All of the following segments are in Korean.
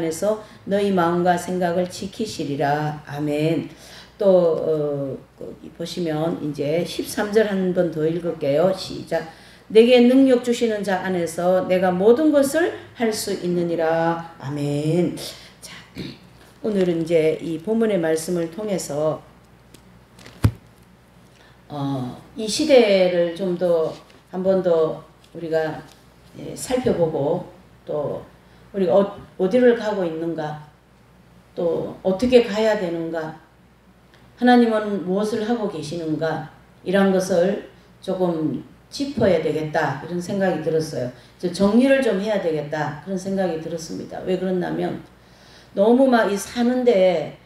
안에서 너희 마음과 생각을 지키시리라. 아멘. 또 보시면 이제 13절 한 번 더 읽을게요. 시작. 내게 능력 주시는 자 안에서 내가 모든 것을 할 수 있느니라. 아멘. 자, 오늘은 이제 이 본문의 말씀을 통해서 이 시대를 좀 더 한 번 더 우리가 살펴보고 또 우리가 어디를 가고 있는가, 또 어떻게 가야 되는가, 하나님은 무엇을 하고 계시는가, 이런 것을 조금 짚어야 되겠다 이런 생각이 들었어요. 정리를 좀 해야 되겠다 그런 생각이 들었습니다. 왜 그러냐면 너무 막 이 사는데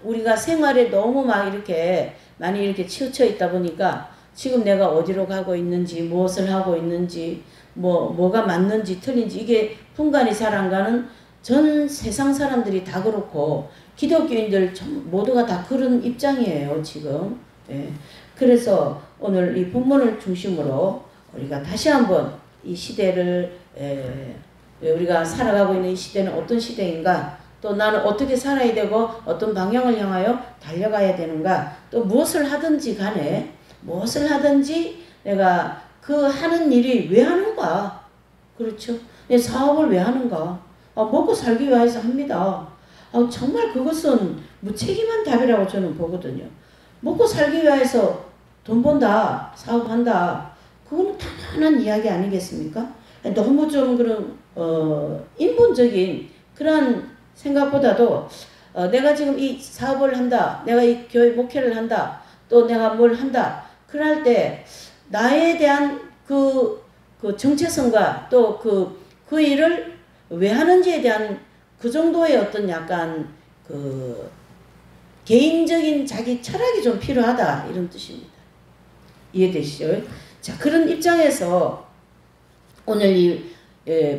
우리가 생활에 너무 막 이렇게 많이 이렇게 치우쳐 있다 보니까 지금 내가 어디로 가고 있는지, 무엇을 하고 있는지, 뭐가 맞는지 틀린지 이게 분간이 잘 안 가는 전 세상 사람들이 다 그렇고 기독교인들 모두가 다 그런 입장이에요 지금. 예. 그래서 오늘 이 본문을 중심으로 우리가 다시 한번 이 시대를 우리가 살아가고 있는 이 시대는 어떤 시대인가, 또 나는 어떻게 살아야 되고 어떤 방향을 향하여 달려가야 되는가, 또 무엇을 하든지 간에 무엇을 하든지 내가 그 하는 일이 왜 하는가, 그렇죠? 내 사업을 왜 하는가, 먹고 살기 위해서 합니다. 정말 그것은 무책임한 답이라고 저는 보거든요. 먹고 살기 위해서 돈 번다, 사업한다, 그건 당연한 이야기 아니겠습니까? 너무 좀 그런 인본적인 그런 생각보다도 내가 지금 이 사업을 한다, 내가 이 교회 목회를 한다, 또 내가 뭘 한다, 그럴 때 나에 대한 그 정체성과 또 그 일을 왜 하는지에 대한 그 정도의 어떤 약간 그 개인적인 자기 철학이 좀 필요하다 이런 뜻입니다. 이해되시죠? 자, 그런 입장에서 오늘 이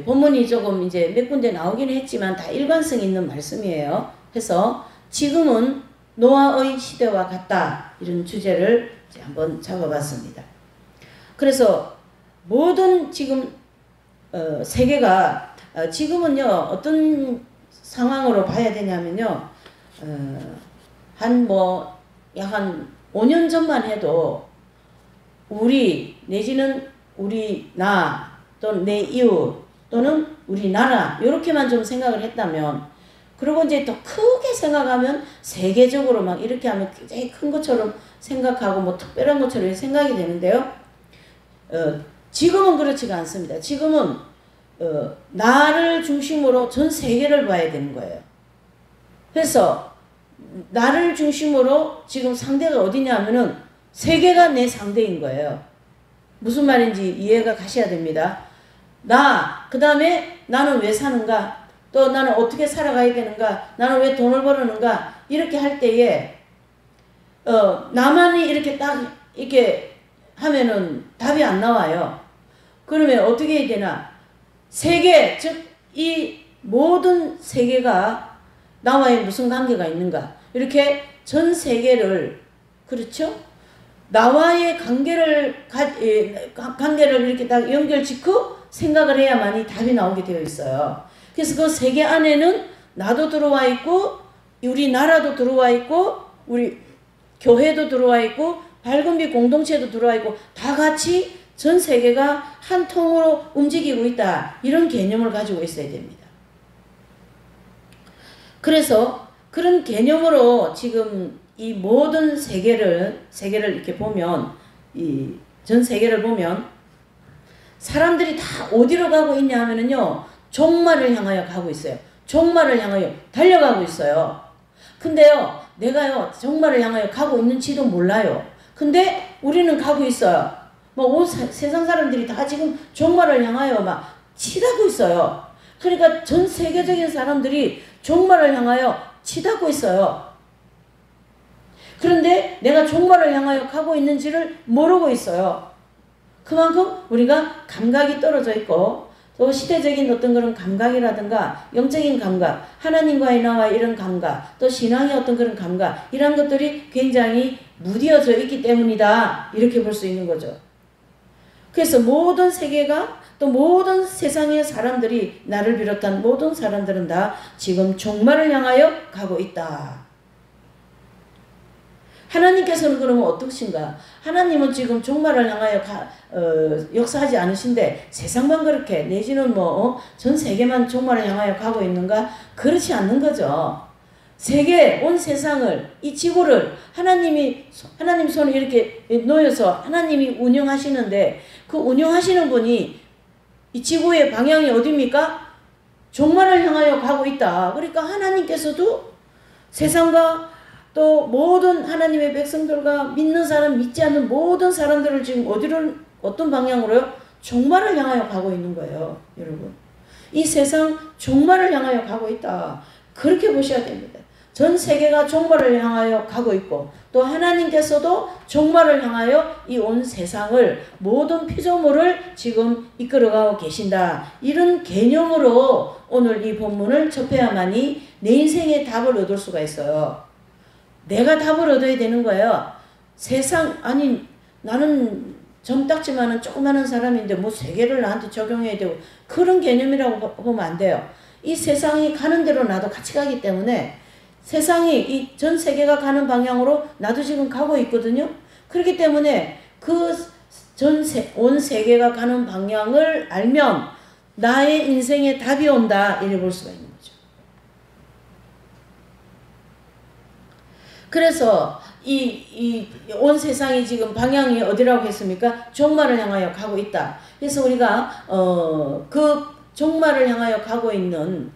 본문이 조금 이제 몇 군데 나오긴 했지만 다 일관성 있는 말씀이에요. 그래서 지금은 노아의 시대와 같다 이런 주제를 이제 한번 잡아봤습니다. 그래서 모든 지금 세계가 지금은요 어떤 상황으로 봐야 되냐면요, 한 5년 전만 해도 우리 내지는 우리 나 또는 내 이웃 또는 우리나라 이렇게만 좀 생각을 했다면, 그리고 이제 더 크게 생각하면 세계적으로 막 이렇게 하면 굉장히 큰 것처럼 생각하고 뭐 특별한 것처럼 생각이 되는데요. 지금은 그렇지가 않습니다. 지금은 나를 중심으로 전 세계를 봐야 되는 거예요. 그래서 나를 중심으로 지금 상대가 어디냐 하면은 세계가 내 상대인 거예요. 무슨 말인지 이해가 가셔야 됩니다. 그 다음에 나는 왜 사는가, 또 나는 어떻게 살아가야 되는가, 나는 왜 돈을 벌었는가, 이렇게 할 때에 나만이 이렇게 딱 이렇게 하면은 답이 안 나와요. 그러면 어떻게 해야 되나, 세계, 즉 이 모든 세계가 나와의 무슨 관계가 있는가, 이렇게 전 세계를, 그렇죠? 나와의 관계를 이렇게 딱 연결짓고 생각을 해야만이 답이 나오게 되어 있어요. 그래서 그 세계 안에는 나도 들어와 있고 우리나라도 들어와 있고 우리 교회도 들어와 있고 밝은빛 공동체도 들어와 있고 다 같이 전 세계가 한 통으로 움직이고 있다, 이런 개념을 가지고 있어야 됩니다. 그래서 그런 개념으로 지금 이 모든 세계를 이렇게 보면, 이 전 세계를 보면 사람들이 다 어디로 가고 있냐 하면은요, 종말을 향하여 가고 있어요. 종말을 향하여 달려가고 있어요. 근데요, 내가요 종말을 향하여 가고 있는지도 몰라요. 근데 우리는 가고 있어요. 온 세상 사람들이 다 지금 종말을 향하여 막 치닫고 있어요. 그러니까 전 세계적인 사람들이 종말을 향하여 치닫고 있어요. 그런데 내가 종말을 향하여 가고 있는지를 모르고 있어요. 그만큼 우리가 감각이 떨어져 있고, 또 시대적인 어떤 그런 감각이라든가 영적인 감각, 하나님과의 나와의 이런 감각, 또 신앙의 어떤 그런 감각, 이런 것들이 굉장히 무뎌져 있기 때문이다, 이렇게 볼 수 있는 거죠. 그래서 모든 세계가 또 모든 세상의 사람들이 나를 비롯한 모든 사람들은 다 지금 종말을 향하여 가고 있다. 하나님께서는 그러면 어떠신가? 하나님은 지금 종말을 향하여 역사하지 않으신데 세상만 그렇게 내지는 전 세계만 종말을 향하여 가고 있는가? 그렇지 않는 거죠. 세계, 온 세상을, 이 지구를 하나님 손에 이렇게 놓여서 하나님이 운영하시는데 그 운영하시는 분이 이 지구의 방향이 어디입니까? 종말을 향하여 가고 있다. 그러니까 하나님께서도 세상과 또 모든 하나님의 백성들과 믿는 사람, 믿지 않는 모든 사람들을 지금 어떤 방향으로요? 종말을 향하여 가고 있는 거예요. 여러분. 이 세상 종말을 향하여 가고 있다. 그렇게 보셔야 됩니다. 전 세계가 종말을 향하여 가고 있고 또 하나님께서도 종말을 향하여 이 온 세상을 모든 피조물을 지금 이끌어가고 계신다. 이런 개념으로 오늘 이 본문을 접해야만이 내 인생의 답을 얻을 수가 있어요. 내가 답을 얻어야 되는 거예요. 나는 젊딱지만은 조그마한 사람인데 뭐 세계를 나한테 적용해야 되고 그런 개념이라고 보면 안 돼요. 이 세상이 가는 대로 나도 같이 가기 때문에 세상이 이 전 세계가 가는 방향으로 나도 지금 가고 있거든요. 그렇기 때문에 온 세계가 가는 방향을 알면 나의 인생에 답이 온다. 이래 볼 수가 있는 거죠. 그래서 온 세상이 지금 방향이 어디라고 했습니까? 종말을 향하여 가고 있다. 그래서 우리가 그 종말을 향하여 가고 있는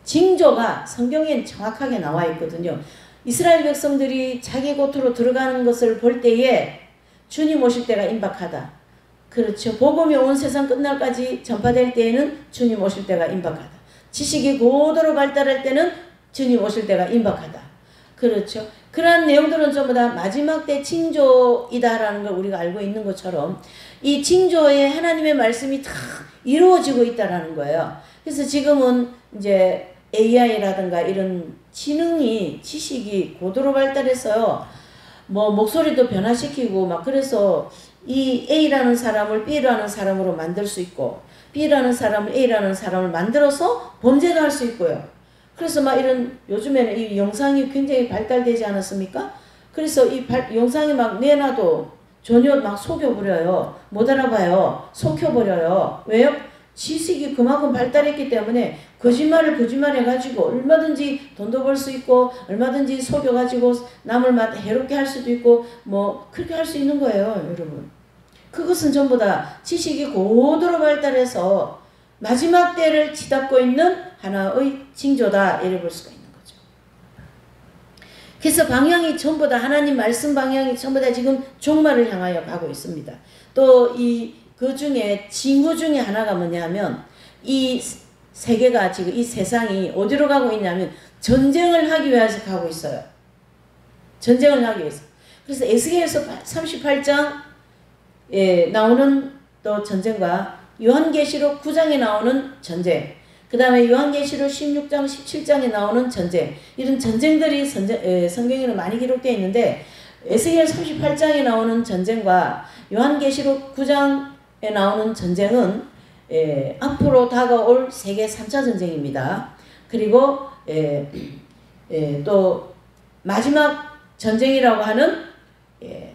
징조가 성경엔 정확하게 나와 있거든요. 이스라엘 백성들이 자기 곳으로 들어가는 것을 볼 때에 주님 오실 때가 임박하다. 그렇죠. 복음이 온 세상 끝날까지 전파될 때에는 주님 오실 때가 임박하다. 지식이 고도로 발달할 때는 주님 오실 때가 임박하다. 그렇죠. 그러한 내용들은 전부 다 마지막 때 징조이다라는 걸 우리가 알고 있는 것처럼 이 징조에 하나님의 말씀이 다 이루어지고 있다라는 거예요. 그래서 지금은 이제 AI라든가 이런 지식이 고도로 발달해서요. 목소리도 변화시키고 그래서 이 A라는 사람을 B라는 사람으로 만들 수 있고 B라는 사람을 A라는 사람을 만들어서 범죄도 할 수 있고요. 그래서 요즘에는 이 영상이 굉장히 발달되지 않았습니까? 그래서 이 영상이 내놔도 전혀 속여버려요. 못 알아봐요. 속여버려요. 왜요? 지식이 그만큼 발달했기 때문에 거짓말해가지고 얼마든지 돈도 벌 수 있고 얼마든지 속여가지고 남을 해롭게 할 수도 있고 그렇게 할 수 있는 거예요. 여러분. 그것은 전부 다 지식이 고도로 발달해서 마지막 때를 치닫고 있는 하나의 징조다. 이래 볼 수가 있는 거죠. 그래서 방향이 전부 다 하나님 말씀 방향이 전부 다 지금 종말을 향하여 가고 있습니다. 또 그 중에 징후 중에 하나가 뭐냐면 이 세계가 지금 이 세상이 어디로 가고 있냐면 전쟁을 하기 위해서 가고 있어요. 전쟁을 하기 위해서. 그래서 에스겔서 38장에 나오는 또 전쟁과 요한계시록 9장에 나오는 전쟁, 그 다음에 요한계시록 16장, 17장에 나오는 전쟁, 이런 전쟁들이 성경에는 많이 기록되어 있는데 에스겔 38장에 나오는 전쟁과 요한계시록 9장에 나오는 전쟁은 앞으로 다가올 세계 3차 전쟁입니다. 그리고 또 마지막 전쟁이라고 하는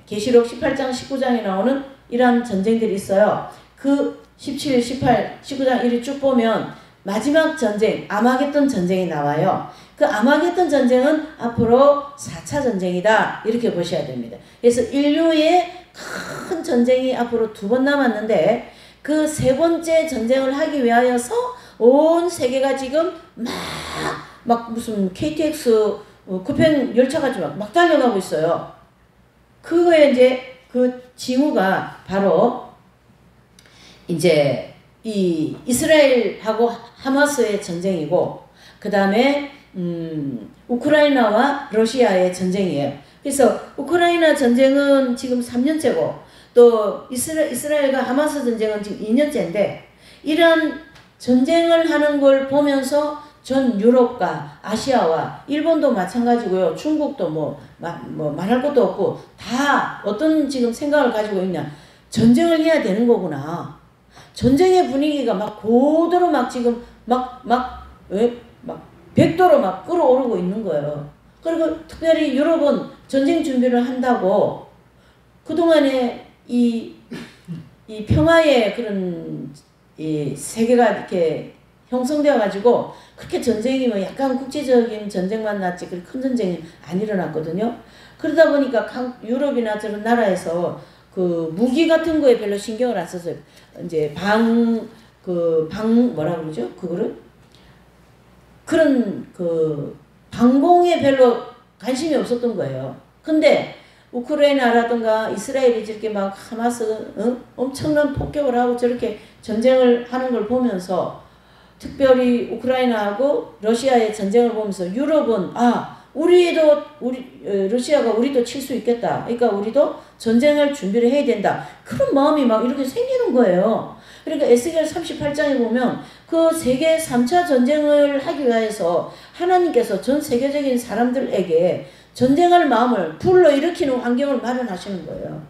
계시록 18장, 19장에 나오는 이러한 전쟁들이 있어요. 그 17, 18, 19장 이렇게 쭉 보면 마지막 전쟁, 아마겟돈 전쟁이 나와요. 그 아마겟돈 전쟁은 앞으로 4차 전쟁이다. 이렇게 보셔야 됩니다. 그래서 인류의 큰 전쟁이 앞으로 2번 남았는데 그 3번째 전쟁을 하기 위하여서 온 세계가 지금 막 무슨 KTX 급행 열차가 막 달려가고 있어요. 그거에 이제 그 징후가 바로 이제 이 이스라엘하고 하마스의 전쟁이고 그 다음에 우크라이나와 러시아의 전쟁이에요. 그래서 우크라이나 전쟁은 지금 3년째고 또 이스라엘과 하마스 전쟁은 지금 2년째인데 이런 전쟁을 하는 걸 보면서 전 유럽과 아시아와 일본도 마찬가지고요. 중국도 말할 것도 없고 다 어떤 지금 생각을 가지고 있냐. 전쟁을 해야 되는 거구나. 전쟁의 분위기가 막 고도로 막 지금 막 100도로 막 끌어오르고 있는 거예요. 그리고 특별히 유럽은 전쟁 준비를 한다고 그동안에 이 평화의 그런 이 세계가 이렇게 형성되어 가지고 그렇게 전쟁이 뭐 약간 국제적인 전쟁만 났지 그렇게 큰 전쟁이 안 일어났거든요. 그러다 보니까 유럽이나 저런 나라에서 그 무기 같은 거에 별로 신경을 안 써서 이제 뭐라 그러죠? 그거를 그런 그 방공에 별로 관심이 없었던 거예요. 근데 우크라이나라든가 이스라엘이 저렇게 막 하마스 엄청난 폭격을 하고 저렇게 전쟁을 하는 걸 보면서 특별히 우크라이나하고 러시아의 전쟁을 보면서 유럽은 러시아가 우리도 칠 수 있겠다. 그러니까 우리도 전쟁할 준비를 해야 된다. 그런 마음이 막 이렇게 생기는 거예요. 그러니까 에스겔 38장에 보면 그 세계 3차 전쟁을 하기 위해서 하나님께서 전 세계적인 사람들에게 전쟁할 마음을 불러일으키는 환경을 마련하시는 거예요.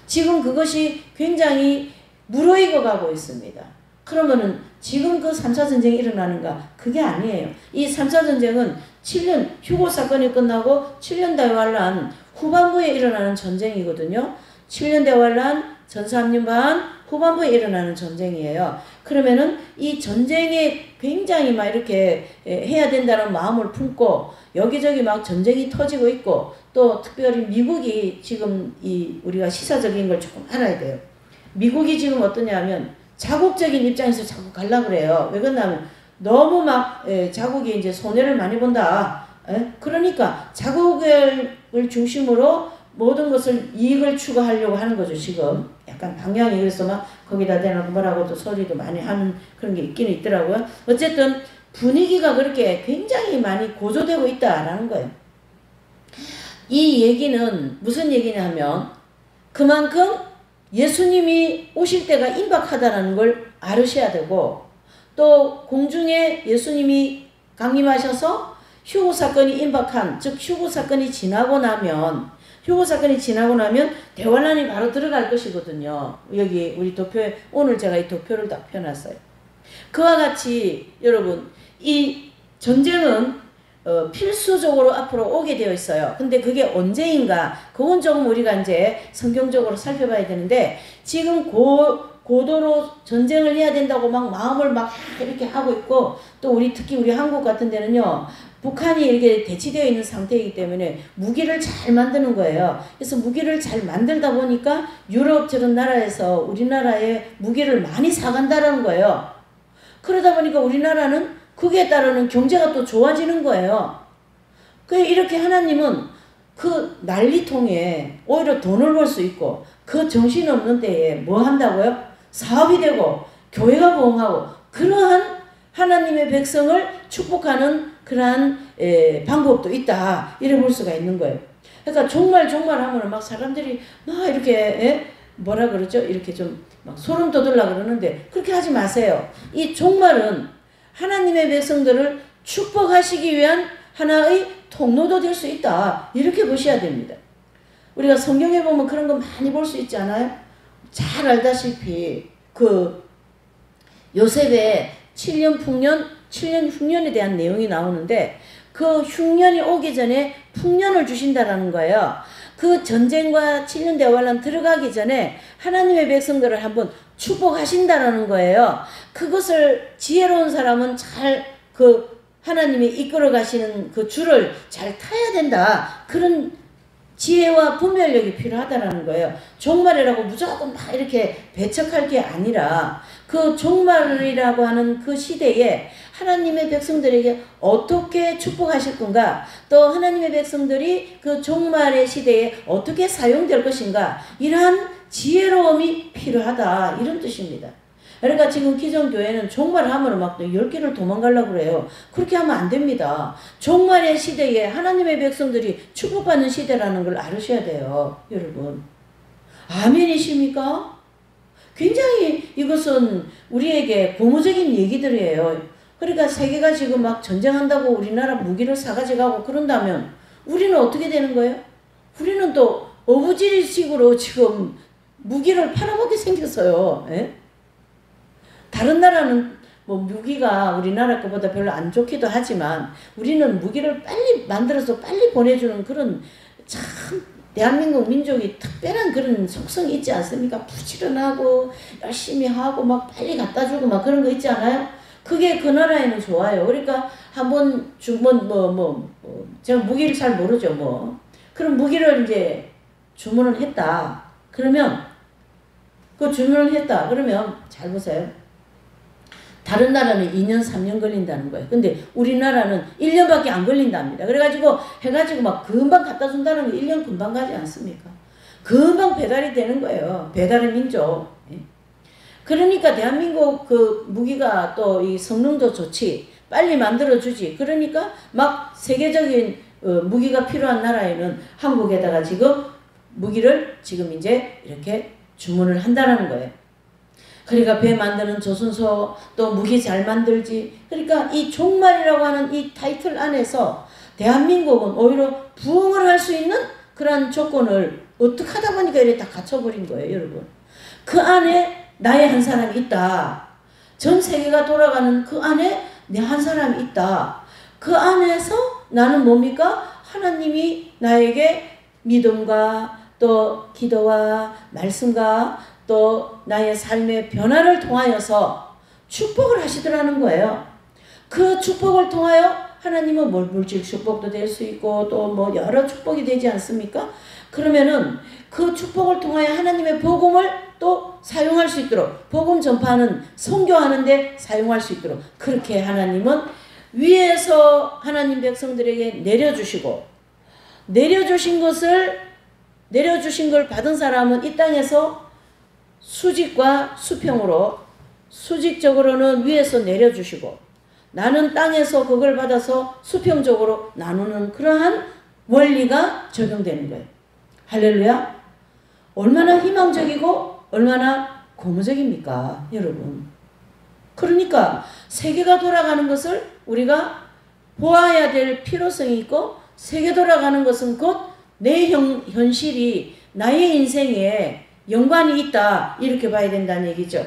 지금 그것이 굉장히 무르익어 가고 있습니다. 그러면은 지금 그 3차 전쟁이 일어나는가? 그게 아니에요. 이 3차 전쟁은 7년 휴고 사건이 끝나고 7년 대환란 후반부에 일어나는 전쟁이거든요. 7년 대환란 전 3년 반 후반부에 일어나는 전쟁이에요. 그러면은 이 전쟁에 굉장히 막 이렇게 해야 된다는 마음을 품고 여기저기 막 전쟁이 터지고 있고 또 특별히 미국이 지금 우리가 시사적인 걸 조금 알아야 돼요. 미국이 지금 어떠냐면 자국적인 입장에서 자꾸 가려고 그래요. 왜 그러냐면 너무 막 자국이 이제 손해를 많이 본다. 그러니까 자국을 중심으로 모든 것을 이익을 추구하려고 하는 거죠. 지금 약간 방향이 그래서 막 거기다 대놓고 뭐라고 또 소리도 많이 하는 그런 게 있기는 있더라고요. 어쨌든 분위기가 그렇게 굉장히 많이 고조되고 있다라는 거예요. 이 얘기는 무슨 얘기냐 하면 그만큼 예수님이 오실 때가 임박하다는 걸 알으셔야 되고 또 공중에 예수님이 강림하셔서 휴고 사건이 임박한 즉 휴고 사건이 지나고 나면 대환란이 바로 들어갈 것이거든요. 여기 우리 도표에 오늘 제가 이 도표를 딱 펴놨어요. 그와 같이 여러분 이 전쟁은 필수적으로 앞으로 오게 되어 있어요. 근데 그게 언제인가? 그건 조금 우리가 이제 성경적으로 살펴봐야 되는데 지금 고도로 전쟁을 해야 된다고 막 마음을 막 이렇게 하고 있고 또 특히 우리 한국 같은 데는요. 북한이 이렇게 대치되어 있는 상태이기 때문에 무기를 잘 만드는 거예요. 그래서 무기를 잘 만들다 보니까 유럽 저런 나라에서 우리나라에 무기를 많이 사간다는 거예요. 그러다 보니까 우리나라는 거기에 따르는 경제가 또 좋아지는 거예요. 이렇게 하나님은 그 난리통에 오히려 돈을 벌 수 있고 그 정신없는 때에 뭐 한다고요? 사업이 되고 교회가 부흥하고 그러한 하나님의 백성을 축복하는 그러한 방법도 있다. 이래 볼 수가 있는 거예요. 그러니까 종말 하면 막 사람들이 막 이렇게 뭐라 그러죠? 이렇게 좀 막 소름 돋으려고 그러는데 그렇게 하지 마세요. 이 종말은 하나님의 백성들을 축복하시기 위한 하나의 통로도 될 수 있다. 이렇게 보셔야 됩니다. 우리가 성경에 보면 그런 거 많이 볼 수 있지 않아요? 잘 알다시피 그 요셉의 7년 흉년에 대한 내용이 나오는데 그 흉년이 오기 전에 풍년을 주신다라는 거예요. 그 전쟁과 7년 대환란 들어가기 전에 하나님의 백성들을 한번 축복하신다라는 거예요. 그것을 지혜로운 사람은 잘 하나님이 이끌어 가시는 그 줄을 잘 타야 된다. 그런 지혜와 분별력이 필요하다라는 거예요. 종말이라고 무조건 막 이렇게 배척할 게 아니라 그 종말이라고 하는 그 시대에 하나님의 백성들에게 어떻게 축복하실 건가, 또 하나님의 백성들이 그 종말의 시대에 어떻게 사용될 것인가, 이러한 지혜로움이 필요하다, 이런 뜻입니다. 그러니까 지금 기존 교회는 종말 하면 막 10개를 도망가려고 그래요. 그렇게 하면 안 됩니다. 종말의 시대에 하나님의 백성들이 축복받는 시대라는 걸 알으셔야 돼요. 여러분. 아멘이십니까? 굉장히 이것은 우리에게 고무적인 얘기들이에요. 그러니까 세계가 지금 막 전쟁한다고 우리나라 무기를 사가지고 가고 그런다면 우리는 어떻게 되는 거예요? 우리는 또 어부지리식으로 지금 무기를 팔아먹게 생겼어요. 예? 다른 나라는 뭐 무기가 우리나라 것보다 별로 안 좋기도 하지만 우리는 무기를 빨리 만들어서 빨리 보내주는 그런 참 대한민국 민족이 특별한 그런 속성이 있지 않습니까? 부지런하고 열심히 하고 막 빨리 갖다 주고 막 그런 거 있지 않아요? 그게 그 나라에는 좋아요. 그러니까 한번 주문 제가 무기를 잘 모르죠 뭐. 그럼 무기를 이제 주문을 했다. 그러면 그 주문을 했다. 그러면 잘 보세요. 다른 나라는 2년 3년 걸린다는 거예요. 근데 우리나라는 1년밖에 안 걸린답니다. 그래가지고 해가지고 막 금방 갖다 준다는 거 1년 금방 가지 않습니까? 금방 배달이 되는 거예요. 배달의 민족. 그러니까 대한민국 그 무기가 또 이 성능도 좋지. 빨리 만들어주지. 그러니까 막 세계적인 무기가 필요한 나라에는 한국에다가 지금 무기를 지금 이제 이렇게 주문을 한다라는 거예요. 그러니까 배 만드는 조선소 또 무기 잘 만들지. 그러니까 이 종말이라고 하는 이 타이틀 안에서 대한민국은 오히려 부흥을 할 수 있는 그런 조건을 어떻게 하다 보니까 이렇게 다 갖춰버린 거예요, 여러분. 그 안에 나의 한 사람이 있다. 전 세계가 돌아가는 그 안에 내 한 사람이 있다. 그 안에서 나는 뭡니까? 하나님이 나에게 믿음과 또 기도와 말씀과 또 나의 삶의 변화를 통하여서 축복을 하시더라는 거예요. 그 축복을 통하여 하나님은 물질 축복도 될 수 있고 또 뭐 여러 축복이 되지 않습니까? 그러면은 그 축복을 통하여 하나님의 복음을 또 사용할 수 있도록 복음 전파하는 선교하는데 사용할 수 있도록 그렇게 하나님은 위에서 하나님 백성들에게 내려주시고 내려주신 걸 받은 사람은 이 땅에서 수직과 수평으로 수직적으로는 위에서 내려주시고 나는 땅에서 그걸 받아서 수평적으로 나누는 그러한 원리가 적용되는 거예요. 할렐루야. 얼마나 희망적이고 얼마나 고무적입니까 여러분. 그러니까 세계가 돌아가는 것을 우리가 보아야 될 필요성이 있고 세계 돌아가는 것은 곧 내 현실이 나의 인생에 연관이 있다 이렇게 봐야 된다는 얘기죠.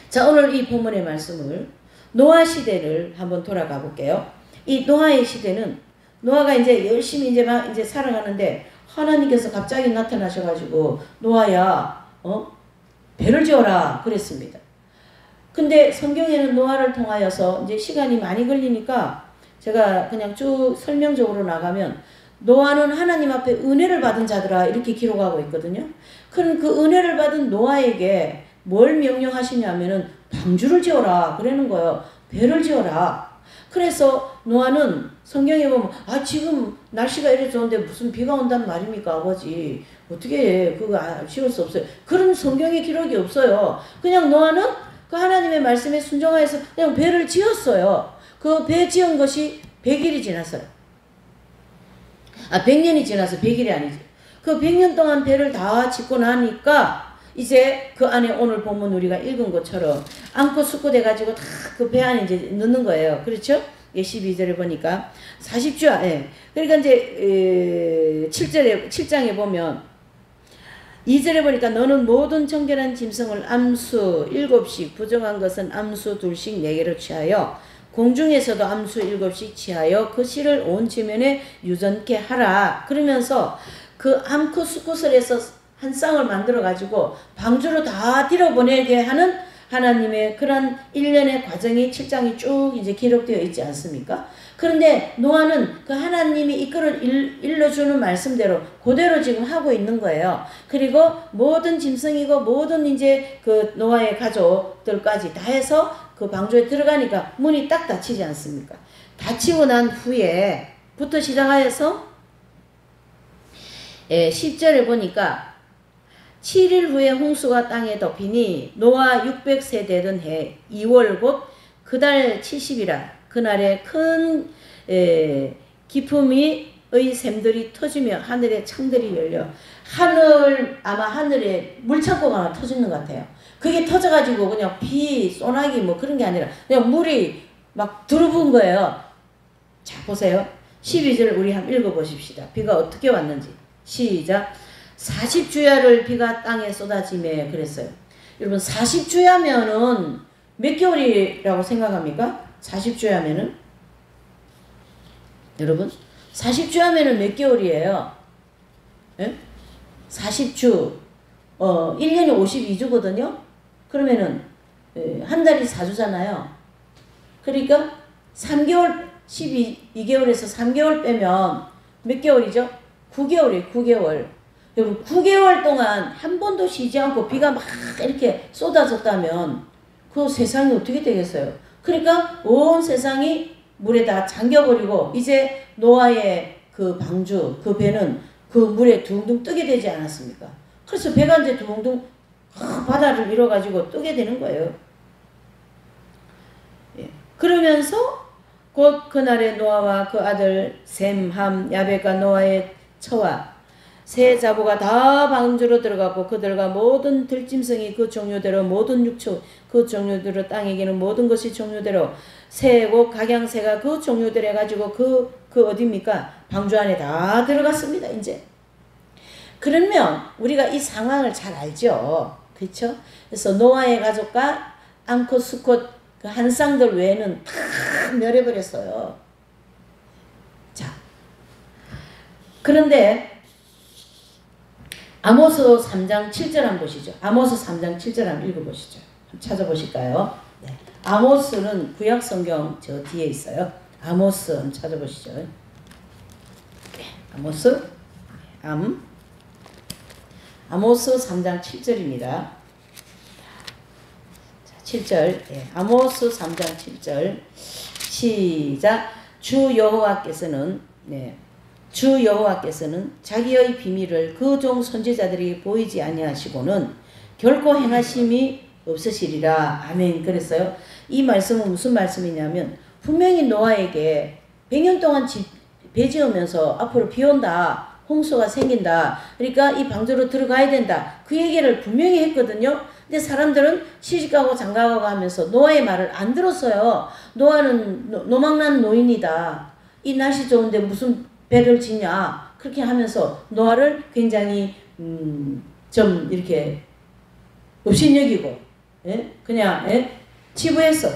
자 오늘 이 본문의 말씀을 노아 시대를 한번 돌아가 볼게요. 이 노아의 시대는 노아가 이제 열심히 이제 살아가는데 하나님께서 갑자기 나타나셔가지고 노아야 배를 지어라 그랬습니다. 근데 성경에는 노아를 통하여서 이제 시간이 많이 걸리니까 제가 그냥 쭉 설명적으로 나가면 노아는 하나님 앞에 은혜를 받은 자들아 이렇게 기록하고 있거든요. 그럼 그 은혜를 받은 노아에게 뭘 명령하시냐면은 방주를 지어라 그러는 거예요. 배를 지어라. 그래서 노아는 성경에 보면 지금 날씨가 이래 좋은데 무슨 비가 온단 말입니까 아버지. 어떻게 그거 지을 수 없어요. 그런 성경의 기록이 없어요. 그냥 노아는 그 하나님의 말씀에 순종하여서 그냥 배를 지었어요. 그 배 지은 것이 100일이 지났어요. 100년이 지나서 100일이 아니지. 그 100년 동안 배를 다 짓고 나니까 이제 그 안에 오늘 보면 우리가 읽은 것처럼 안고 수고 돼가지고 다 그 배 안에 이제 넣는 거예요. 그렇죠? 12절에 보니까 40주, 예. 그러니까 이제 7장에 보면 2절에 보니까 너는 모든 정결한 짐승을 암수 7씩 부정한 것은 암수 2씩 4개로 취하여 공중에서도 암수 7씩 취하여 그 실을 온 지면에 유전케 하라. 그러면서 그 암컷 수컷을 해서 한 쌍을 만들어 가지고 방주로 다 들여보내게 하는 하나님의 그런 일련의 과정이 7장이 쭉 이제 기록되어 있지 않습니까? 그런데 노아는 그 하나님이 이끌어 일러주는 말씀대로 그대로 지금 하고 있는 거예요. 그리고 모든 짐승이고 모든 이제 그 노아의 가족들까지 다 해서 그 방주에 들어가니까 문이 딱 닫히지 않습니까? 닫히고 난 후에부터 시작하여서 10절에 보니까 7일 후에 홍수가 땅에 덮이니 노아 600세 되던 해 2월 곧 그달 70이라 그날에 큰 기품의 샘들이 터지며 하늘의 창들이 열려 아마 하늘에 물창고가 하나 터지는 것 같아요. 그게 터져가지고 그냥 비, 소나기 뭐 그런 게 아니라 그냥 물이 막 들어부은 거예요. 자 보세요. 12절 우리 한번 읽어보십시다. 비가 어떻게 왔는지. 시작. 40주야를 비가 땅에 쏟아지매 그랬어요. 여러분 40주야면은 몇 개월이라고 생각합니까? 40주야면은 여러분 40주야면은 몇 개월이에요? 예? 40주 1년이 52주거든요. 그러면은 한 달이 4주잖아요. 그러니까 3개월 12개월에서 3개월 빼면 몇 개월이죠? 9개월이에요. 9개월. 여러분 9개월 동안 한 번도 쉬지 않고 비가 막 이렇게 쏟아졌다면 그 세상이 어떻게 되겠어요? 그러니까 온 세상이 물에 다 잠겨버리고 이제 노아의 그 방주, 그 배는 그 물에 둥둥 뜨게 되지 않았습니까? 그래서 배가 이제 둥둥 바다를 이뤄가지고 뜨게 되는 거예요. 예. 그러면서 곧 그날에 노아와 그 아들 셈, 함, 야벳과 노아의 처와 세 자부가 다 방주로 들어갔고 그들과 모든 들짐승이 그 종류대로 모든 육축 그 종류대로 땅에게는 모든 것이 종류대로 새고 각양새가 그 종류대로 해가지고 그 어디입니까? 방주 안에 다 들어갔습니다. 이제 그러면 우리가 이 상황을 잘 알죠. 그렇죠? 그래서 노아의 가족과 암컷 수컷 그 한 쌍들 외에는 다 멸해버렸어요. 자, 그런데 아모스 3장 7절 한번 보시죠. 아모스 3장 7절 한번 읽어보시죠. 한번 찾아보실까요? 네. 아모스는 구약 성경 저 뒤에 있어요. 아모스 한번 찾아보시죠. 네. 아모스 아모스 3장 7절입니다. 7절 예, 아모스 3장 7절 시작. 주 여호와께서는 자기의 비밀을 그 종 선지자들이 보이지 아니하시고는 결코 행하심이 없으시리라. 아멘. 그랬어요. 이 말씀은 무슨 말씀이냐면 분명히 노아에게 100년 동안 배 지으면서 앞으로 비 온다. 홍수가 생긴다. 그러니까 이 방주로 들어가야 된다. 그 얘기를 분명히 했거든요. 근데 사람들은 시집가고 장가가고 하면서 노아의 말을 안 들었어요. 노아는 노망난 노인이다. 이 날씨 좋은데 무슨 배를 짓냐. 그렇게 하면서 노아를 굉장히 좀 이렇게 업신여기고 그냥 치부했어.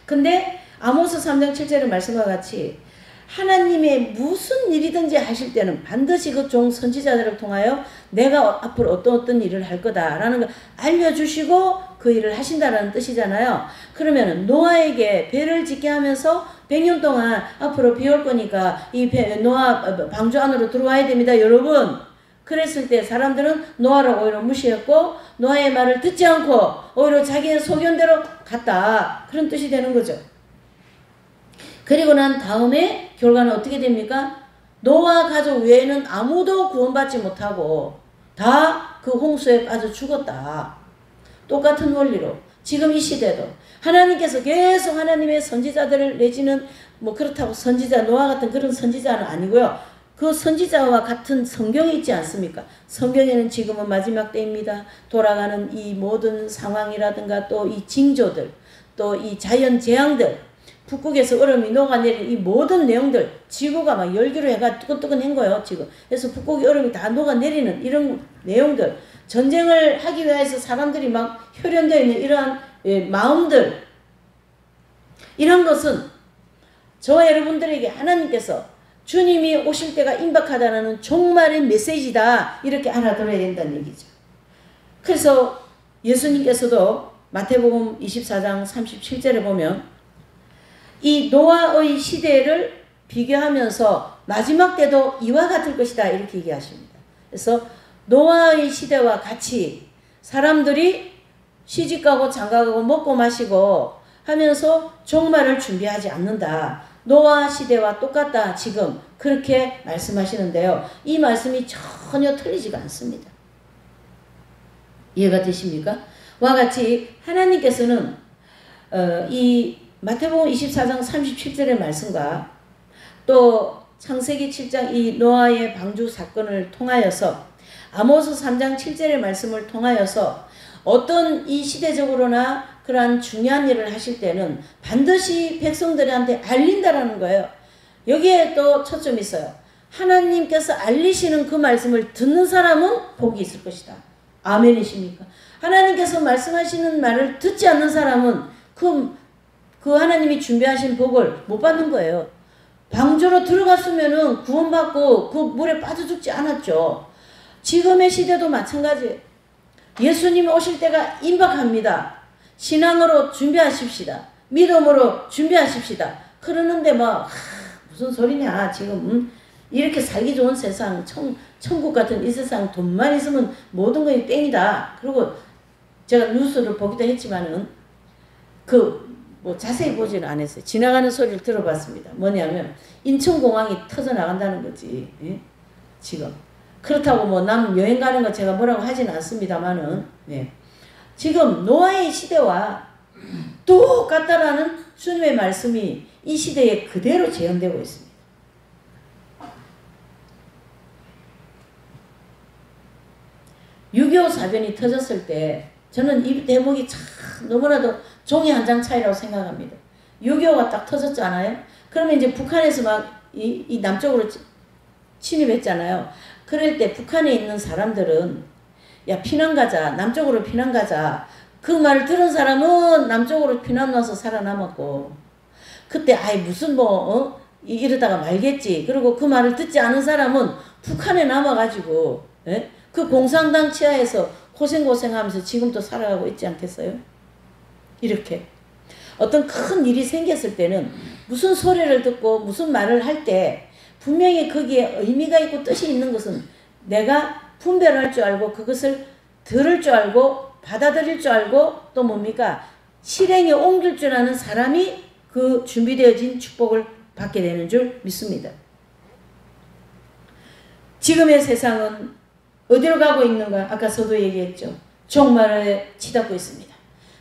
근데 아모스 3장 7절의 말씀과 같이 하나님의 무슨 일이든지 하실 때는 반드시 그 종 선지자들을 통하여 내가 앞으로 어떤 일을 할 거다라는 걸 알려주시고 그 일을 하신다라는 뜻이잖아요. 그러면 노아에게 배를 짓게 하면서 100년 동안 앞으로 비 올 거니까 이 노아 방주 안으로 들어와야 됩니다. 여러분. 그랬을 때 사람들은 노아를 오히려 무시했고 노아의 말을 듣지 않고 오히려 자기의 소견대로 갔다. 그런 뜻이 되는 거죠. 그리고 난 다음에 결과는 어떻게 됩니까? 노아 가족 외에는 아무도 구원받지 못하고 다 그 홍수에 빠져 죽었다. 똑같은 원리로 지금 이 시대도 하나님께서 계속 하나님의 선지자들을 내지는 뭐 그렇다고 선지자 노아 같은 그런 선지자는 아니고요. 그 선지자와 같은 성경이 있지 않습니까? 성경에는 지금은 마지막 때입니다. 돌아가는 이 모든 상황이라든가 또 이 징조들 또 이 자연 재앙들 북극에서 얼음이 녹아내린 이 모든 내용들 지구가 막 열기로 해가 뜨끈뜨끈한 거예요 지금. 그래서 북극의 얼음이 다 녹아내리는 이런 내용들 전쟁을 하기 위해서 사람들이 막 혈연되어 있는 이러한 마음들 이런 것은 저와 여러분들에게 하나님께서 주님이 오실 때가 임박하다는 종말의 메시지다 이렇게 알아들어야 된다는 얘기죠. 그래서 예수님께서도 마태복음 24장 37절에 보면 이 노아의 시대를 비교하면서 마지막 때도 이와 같을 것이다 이렇게 얘기하십니다. 그래서 노아의 시대와 같이 사람들이 시집가고 장가가고 먹고 마시고 하면서 종말을 준비하지 않는다. 노아 시대와 똑같다 지금 그렇게 말씀하시는데요. 이 말씀이 전혀 틀리지가 않습니다. 이해가 되십니까? 와 같이 하나님께서는 이 마태복음 24장 37절의 말씀과 또 창세기 7장 이 노아의 방주 사건을 통하여서 아모스 3장 7절의 말씀을 통하여서 어떤 이 시대적으로나 그러한 중요한 일을 하실 때는 반드시 백성들한테 알린다라는 거예요. 여기에 또 초점이 있어요. 하나님께서 알리시는 그 말씀을 듣는 사람은 복이 있을 것이다. 아멘이십니까? 하나님께서 말씀하시는 말을 듣지 않는 사람은 그 하나님이 준비하신 복을 못 받는 거예요. 방주로 들어갔으면은 구원받고 그 물에 빠져 죽지 않았죠. 지금의 시대도 마찬가지. 예수님이 오실 때가 임박합니다. 신앙으로 준비하십시다. 믿음으로 준비하십시다. 그러는데 무슨 소리냐 지금 이렇게 살기 좋은 세상 천국 같은 이 세상 돈만 있으면 모든 것이 땡이다. 그리고 제가 뉴스를 보기도 했지만은 자세히 보지는 않았어요. 지나가는 소리를 들어봤습니다. 뭐냐면 인천공항이 터져 나간다는 거지. 예? 지금 그렇다고 남 여행 가는 거 제가 뭐라고 하진 않습니다만은 예. 지금 노아의 시대와 똑같다라는 주님의 말씀이 이 시대에 그대로 재현되고 있습니다. (6.25) 사변이 터졌을 때 저는 이 대목이 참 너무나도 종이 한 장 차이라고 생각합니다. 6.25가 딱 터졌잖아요. 그러면 이제 북한에서 막 이 남쪽으로 침입했잖아요. 그럴 때 북한에 있는 사람들은 야 피난 가자, 남쪽으로 피난 가자. 그 말을 들은 사람은 남쪽으로 피난 와서 살아남았고 그때 무슨 이러다가 말겠지. 그리고 그 말을 듣지 않은 사람은 북한에 남아가지고 예? 그 공산당 치하에서 고생하면서 지금도 살아가고 있지 않겠어요? 이렇게 어떤 큰 일이 생겼을 때는 무슨 소리를 듣고 무슨 말을 할 때 분명히 거기에 의미가 있고 뜻이 있는 것은 내가 분별할 줄 알고 그것을 들을 줄 알고 받아들일 줄 알고 또 뭡니까? 실행에 옮길 줄 아는 사람이 그 준비되어진 축복을 받게 되는 줄 믿습니다. 지금의 세상은 어디로 가고 있는가? 아까 저도 얘기했죠. 종말에 치닫고 있습니다.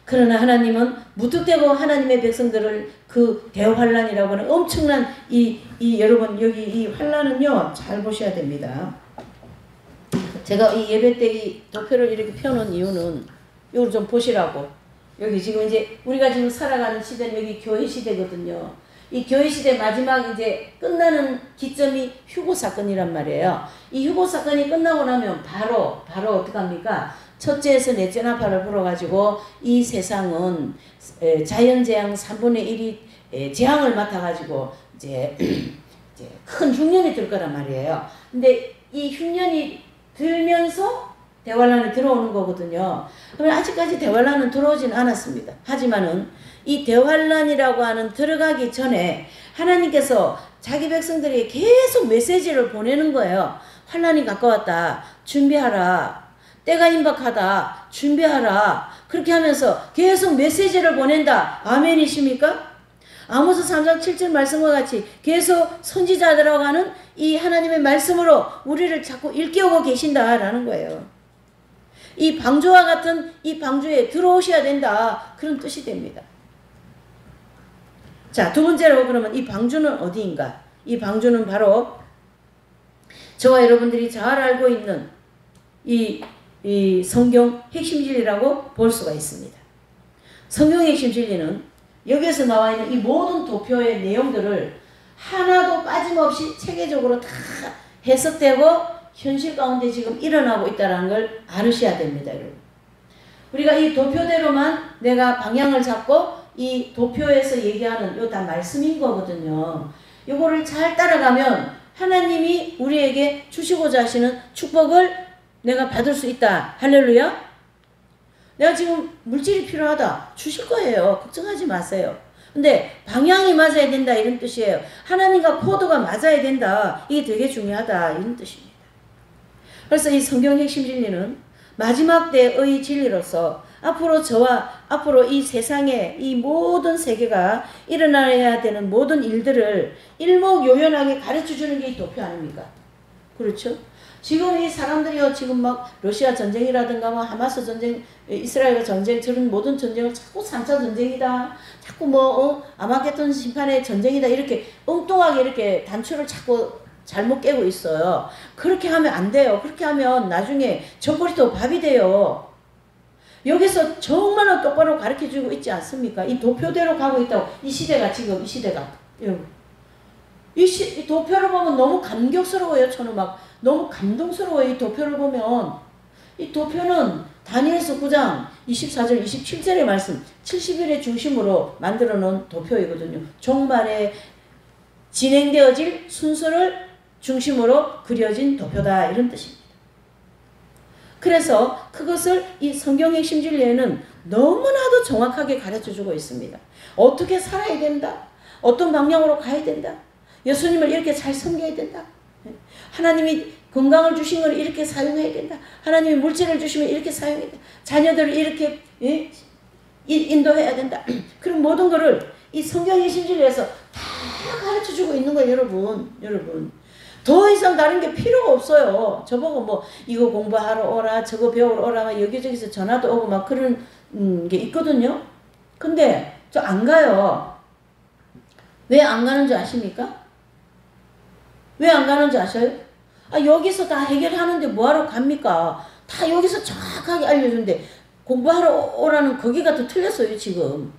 그러나 하나님은 무턱대고 하나님의 백성들을 그 대환란이라고 하는 엄청난 여러분 여기 이 환란은요 잘 보셔야 됩니다. 제가 이 예배 때 이 도표를 이렇게 펴놓은 이유는 이걸 좀 보시라고. 여기 지금 이제 우리가 지금 살아가는 시대는 여기 교회 시대거든요. 이 교회 시대 마지막 이제 끝나는 기점이 휴고 사건이란 말이에요. 이 휴고 사건이 끝나고 나면 바로 어떡합니까? 첫째에서 넷째 나팔을 불어가지고 이 세상은 자연재앙 3분의 1이 재앙을 맡아가지고 이제 큰 흉년이 들 거란 말이에요. 근데 이 흉년이 들면서 대환란이 들어오는 거거든요. 그러면 아직까지 대환란은 들어오진 않았습니다. 하지만은 이 대환란이라고 하는 들어가기 전에 하나님께서 자기 백성들에게 계속 메시지를 보내는 거예요. 환란이 가까웠다. 준비하라. 때가 임박하다. 준비하라. 그렇게 하면서 계속 메시지를 보낸다. 아멘이십니까? 아모스 3장 7절 말씀과 같이 계속 선지자들하고 하는 이 하나님의 말씀으로 우리를 자꾸 일깨우고 계신다라는 거예요. 이 방주와 같은 이 방주에 들어오셔야 된다. 그런 뜻이 됩니다. 자, 두 번째로 그러면 이 방주는 어디인가? 이 방주는 바로 저와 여러분들이 잘 알고 있는 이 성경 핵심 진리라고 볼 수가 있습니다. 성경 핵심 진리는 여기에서 나와 있는 이 모든 도표의 내용들을 하나도 빠짐없이 체계적으로 다 해석되고 현실 가운데 지금 일어나고 있다는 걸 알으셔야 됩니다, 여러분. 우리가 이 도표대로만 내가 방향을 잡고 이 도표에서 얘기하는 요 다 말씀인 거거든요. 요거를 잘 따라가면 하나님이 우리에게 주시고자 하시는 축복을 내가 받을 수 있다. 할렐루야. 내가 지금 물질이 필요하다. 주실 거예요. 걱정하지 마세요. 근데 방향이 맞아야 된다 이런 뜻이에요. 하나님과 코드가 맞아야 된다. 이게 되게 중요하다 이런 뜻입니다. 그래서 이 성경 핵심 진리는 마지막 때의 진리로서 앞으로 저와 앞으로 이 세상에 이 모든 세계가 일어나야 되는 모든 일들을 일목요연하게 가르쳐주는 게 이 도표 아닙니까? 그렇죠? 지금 이 사람들이요, 지금 막 러시아 전쟁이라든가 뭐 하마스 전쟁, 이스라엘 전쟁, 저런 모든 전쟁을 자꾸 3차 전쟁이다. 자꾸 아마겟돈 심판의 전쟁이다. 이렇게 엉뚱하게 이렇게 단추를 자꾸 잘못 깨고 있어요. 그렇게 하면 안 돼요. 그렇게 하면 나중에 젖버리도 밥이 돼요. 여기서 정말로 똑바로 가르쳐주고 있지 않습니까? 이 도표대로 가고 있다고. 이 시대가 지금 이 시대가. 여러분. 이 도표를 보면 너무 감격스러워요. 저는 막 너무 감동스러워요. 이 도표를 보면. 이 도표는 다니엘서 9장 24절 27절의 말씀 70일의 중심으로 만들어 놓은 도표이거든요. 종말에 진행되어질 순서를 중심으로 그려진 도표다 이런 뜻입니다. 그래서 그것을 이 성경 핵심 진리에는 너무나도 정확하게 가르쳐주고 있습니다. 어떻게 살아야 된다. 어떤 방향으로 가야 된다. 예수님을 이렇게 잘 섬겨야 된다. 하나님이 건강을 주신 걸 이렇게 사용해야 된다. 하나님이 물질을 주시면 이렇게 사용해야 된다. 자녀들을 이렇게 인도해야 된다. 그런 모든 것을 이 성경의 심진리에서 다 가르쳐주고 있는 거예요. 여러분. 더 이상 다른 게 필요가 없어요. 저보고 뭐 이거 공부하러 오라 저거 배우러 오라 막 여기저기서 전화도 오고 막 그런 게 있거든요. 근데 저 안 가요. 왜 안 가는 줄 아십니까? 왜 안 가는 줄 아셔요? 여기서 다 해결하는데 뭐하러 갑니까? 다 여기서 정확하게 알려주는데 공부하러 오라는 거기가 더 틀렸어요. 지금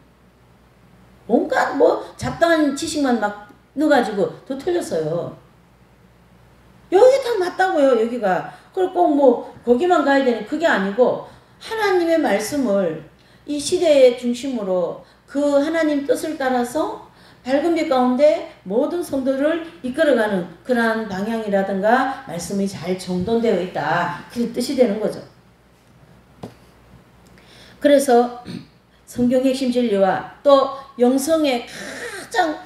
온갖 뭐 잡다한 지식만 막 넣어가지고 더 틀렸어요. 여기 다 맞다고요. 여기가. 그리고 꼭 뭐 거기만 가야 되는 그게 아니고 하나님의 말씀을 이 시대의 중심으로 그 하나님 뜻을 따라서 밝은 빛 가운데 모든 성도를 이끌어가는 그러한 방향이라든가 말씀이 잘 정돈되어 있다. 그런 뜻이 되는 거죠. 그래서 성경 핵심 진리와 또 영성의 가장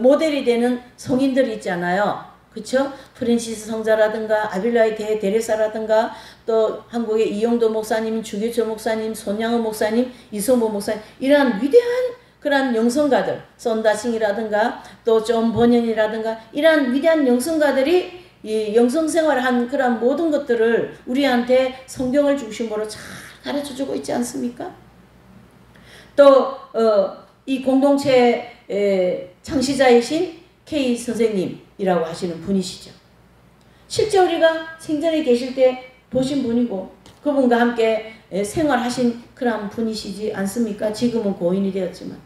모델이 되는 성인들이 있잖아요. 그쵸? 프랜시스 성자라든가 아빌라이 대레사라든가 또 한국의 이영도 목사님, 주교철 목사님, 손양호 목사님, 이성보 목사님 이러한 위대한 그러한 영성가들 썬다싱이라든가 또 존 번연이라든가 이러한 위대한 영성가들이 이 영성생활을 한 그러한 모든 것들을 우리한테 성경을 중심으로 잘 가르쳐주고 있지 않습니까? 또 이 공동체의 창시자이신 K 선생님이라고 하시는 분이시죠. 실제 우리가 생전에 계실 때 보신 분이고 그분과 함께 생활하신 그런 분이시지 않습니까? 지금은 고인이 되었지만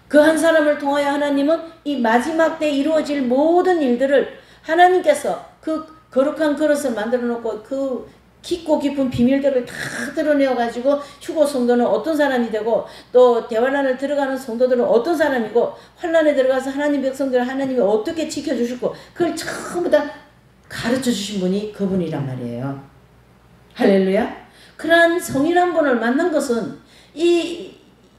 그 한 사람을 통하여 하나님은 이 마지막 때 이루어질 모든 일들을 하나님께서 그 거룩한 그릇을 만들어 놓고 그 깊고 깊은 비밀들을 다 드러내어 가지고 휴고 성도는 어떤 사람이 되고 또 대환란을 들어가는 성도들은 어떤 사람이고 환란에 들어가서 하나님 백성들을 하나님이 어떻게 지켜주시고 그걸 전부 다 가르쳐 주신 분이 그분이란 말이에요. 할렐루야. 그러한 성인 한 분을 만난 것은 이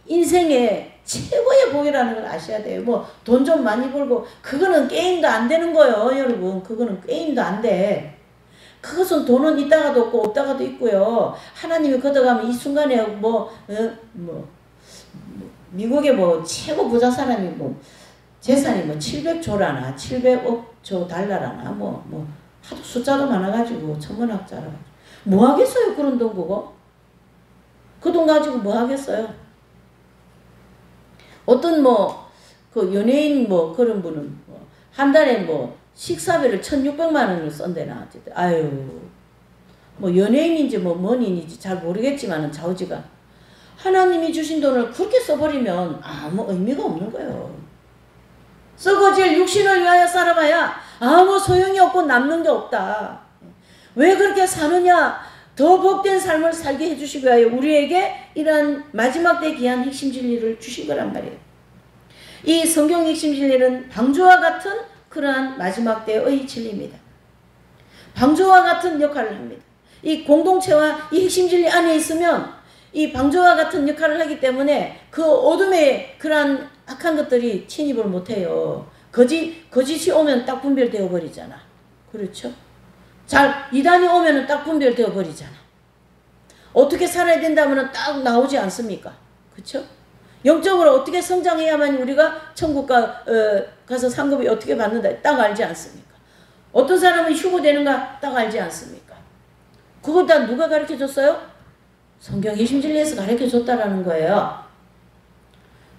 인생의 최고의 복이라는 걸 아셔야 돼요. 뭐 돈 좀 많이 벌고 그거는 게임도 안 되는 거예요. 여러분 그거는 게임도 안 돼. 그것은 돈은 있다가도 없고 없다가도 있고요. 하나님이 걷어가면 이 순간에 미국의 뭐 최고 부자 사람이 뭐 재산이 뭐 700조라나 700억 조 달러라나 뭐 하도 숫자도 많아가지고 천문학자라 뭐 하겠어요 그런 돈 그거? 그 돈 가지고 뭐 하겠어요? 어떤 그 연예인 그런 분은 한 달에 식사비를 1,600만 원을 쓴대나. 아유, 연예인인지 뭔인인지 잘 모르겠지만은 좌우지가 하나님이 주신 돈을 그렇게 써버리면 아무 의미가 없는 거예요. 썩어질 육신을 위하여 살아봐야 아무 소용이 없고 남는 게 없다. 왜 그렇게 사느냐? 더 복된 삶을 살게 해주시기 위하여 우리에게 이러한 마지막 때 귀한 핵심 진리를 주신 거란 말이에요. 이 성경 핵심 진리는 방주와 같은 그러한 마지막 때의 진리입니다. 방주와 같은 역할을 합니다. 이 공동체와 이 핵심 진리 안에 있으면 이 방주와 같은 역할을 하기 때문에 그 어둠의 그러한 악한 것들이 침입을 못해요. 거짓이 오면 딱 분별되어 버리잖아. 그렇죠? 이단이 오면은 딱 분별되어 버리잖아. 어떻게 살아야 된다면 딱 나오지 않습니까? 그렇죠? 영적으로 어떻게 성장해야만 우리가 천국 가서 상급이 어떻게 받는다 딱 알지 않습니까? 어떤 사람은 휴고되는가 딱 알지 않습니까? 그거 다 누가 가르쳐줬어요? 성경 핵심 진리에서 가르쳐줬다라는 거예요.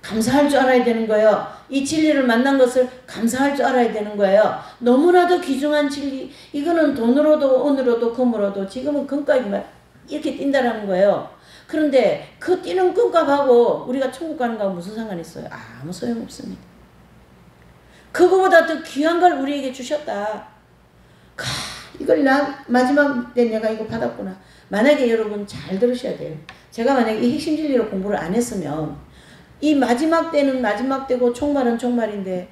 감사할 줄 알아야 되는 거예요. 이 진리를 만난 것을 감사할 줄 알아야 되는 거예요. 너무나도 귀중한 진리. 이거는 돈으로도 은으로도 금으로도 지금은 금값이 막 이렇게 뛴다라는 거예요. 그런데 그 뛰는 금값하고 우리가 천국 가는 거하고 무슨 상관이 있어요? 아무 소용없습니다. 그거보다 더 귀한 걸 우리에게 주셨다. 이걸 마지막 때 내가 이거 받았구나. 만약에 여러분 잘 들으셔야 돼요. 제가 만약에 이 핵심 진리로 공부를 안 했으면 이 마지막 때는 마지막 때고 종말은 종말인데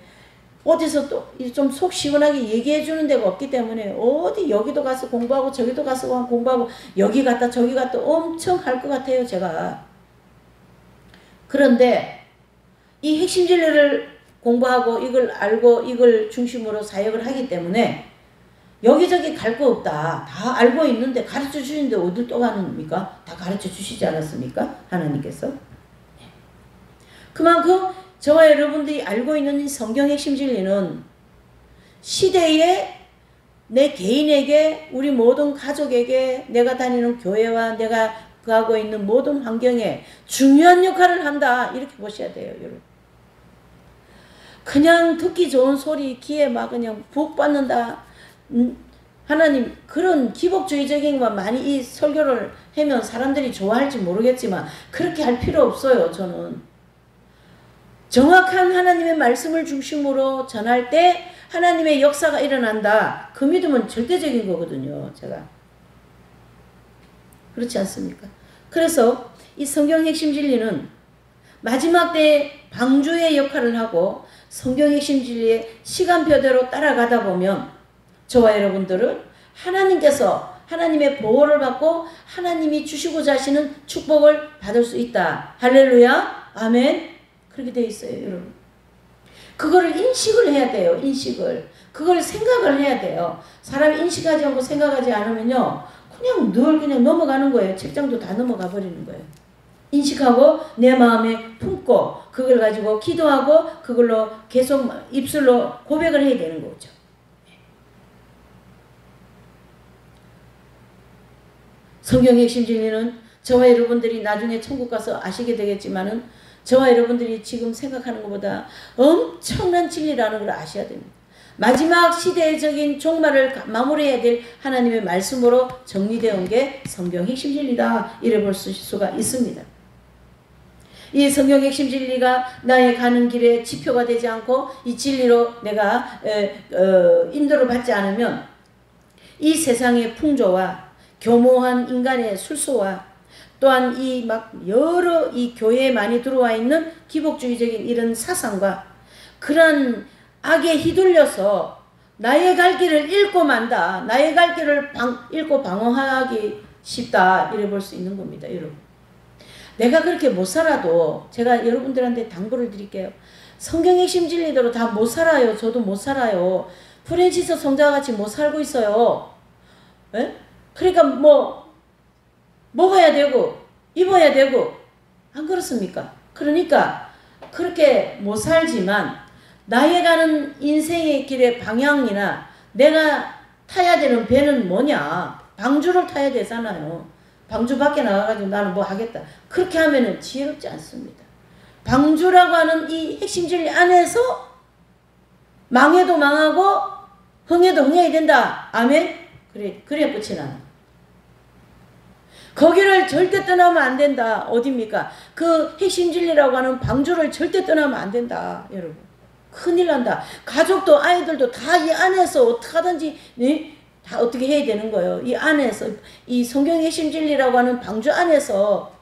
어디서 또 좀 속 시원하게 얘기해 주는 데가 없기 때문에 어디 여기도 가서 공부하고 저기도 가서 공부하고 여기 갔다 저기 갔다 엄청 할 것 같아요, 제가. 그런데 이 핵심 진리를 공부하고 이걸 알고 이걸 중심으로 사역을 하기 때문에 여기저기 갈 거 없다. 다 알고 있는데 가르쳐 주시는데 어딜 또 가는입니까? 다 가르쳐 주시지 않았습니까? 하나님께서. 그만큼 저와 여러분들이 알고 있는 이 성경 핵심 진리는 시대에 내 개인에게 우리 모든 가족에게 내가 다니는 교회와 내가 가고 있는 모든 환경에 중요한 역할을 한다. 이렇게 보셔야 돼요, 여러분. 그냥 듣기 좋은 소리 귀에 막 그냥 복 받는다. 하나님 그런 기복주의적인 것만 많이 이 설교를 하면 사람들이 좋아할지 모르겠지만 그렇게 할 필요 없어요. 저는 정확한 하나님의 말씀을 중심으로 전할 때 하나님의 역사가 일어난다. 그 믿음은 절대적인 거거든요. 제가 그렇지 않습니까? 그래서 이 성경 핵심 진리는 마지막 때 방주의 역할을 하고 성경 핵심 진리의 시간표대로 따라가다 보면 저와 여러분들은 하나님께서 하나님의 보호를 받고 하나님이 주시고자 하시는 축복을 받을 수 있다. 할렐루야. 아멘. 그렇게 되어 있어요, 여러분. 그거를 인식을 해야 돼요. 인식을. 그걸 생각을 해야 돼요. 사람이 인식하지 않고 생각하지 않으면요. 그냥 늘 그냥 넘어가는 거예요. 책장도 다 넘어가 버리는 거예요. 인식하고 내 마음에 품고 그걸 가지고 기도하고 그걸로 계속 입술로 고백을 해야 되는 거죠. 성경의 핵심 진리는 저와 여러분들이 나중에 천국 가서 아시게 되겠지만은 저와 여러분들이 지금 생각하는 것보다 엄청난 진리라는 걸 아셔야 됩니다. 마지막 시대적인 종말을 마무리해야 될 하나님의 말씀으로 정리되어 온 게 성경 핵심 진리다. 이래 볼 수가 있습니다. 이 성경 핵심 진리가 나의 가는 길에 지표가 되지 않고 이 진리로 내가 인도를 받지 않으면 이 세상의 풍조와 교모한 인간의 술수와 또한 이 막 여러 이 교회에 많이 들어와 있는 기복주의적인 이런 사상과 그런 악에 휘둘려서 나의 갈 길을 잃고 만다. 나의 갈 길을 잃고 방황하기 쉽다. 이래 볼 수 있는 겁니다, 여러분. 내가 그렇게 못 살아도 제가 여러분들한테 당부를 드릴게요. 성경 핵심 진리대로 다 못 살아요. 저도 못 살아요. 프랜시스 성자와 같이 못 살고 있어요. 에? 그러니까 먹어야 되고 입어야 되고 안 그렇습니까? 그러니까 그렇게 못 살지만 나의 가는 인생의 길의 방향이나 내가 타야 되는 배는 뭐냐? 방주를 타야 되잖아요. 방주 밖에 나가가지고 나는 뭐 하겠다. 그렇게 하면은 지혜롭지 않습니다. 방주라고 하는 이 핵심 진리 안에서 망해도 망하고 흥해도 흥해야 된다. 아멘? 그래 끝이 나는. 거기를 절대 떠나면 안 된다. 어딥니까? 그 핵심 진리라고 하는 방주를 절대 떠나면 안 된다. 여러분. 큰일 난다. 가족도 아이들도 다 이 안에서 어떻게 하든지 다 어떻게 해야 되는 거예요. 이 안에서 이 성경의 핵심 진리라고 하는 방주 안에서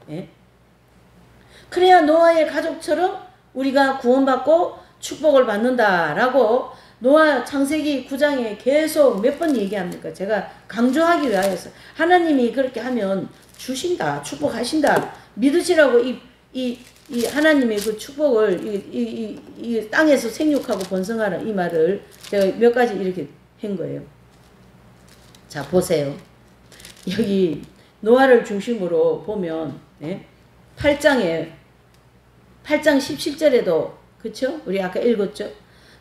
그래야 노아의 가족처럼 우리가 구원받고 축복을 받는다라고 노아 창세기 9장에 계속 몇 번 얘기합니까? 제가 강조하기 위하여서 하나님이 그렇게 하면 주신다, 축복하신다, 믿으시라고 이 하나님의 그 축복을 이 땅에서 생육하고 번성하는 이 말을 제가 몇 가지 이렇게 한 거예요. 자, 보세요. 여기 노아를 중심으로 보면 8장 17절에도 그쵸? 우리 아까 읽었죠?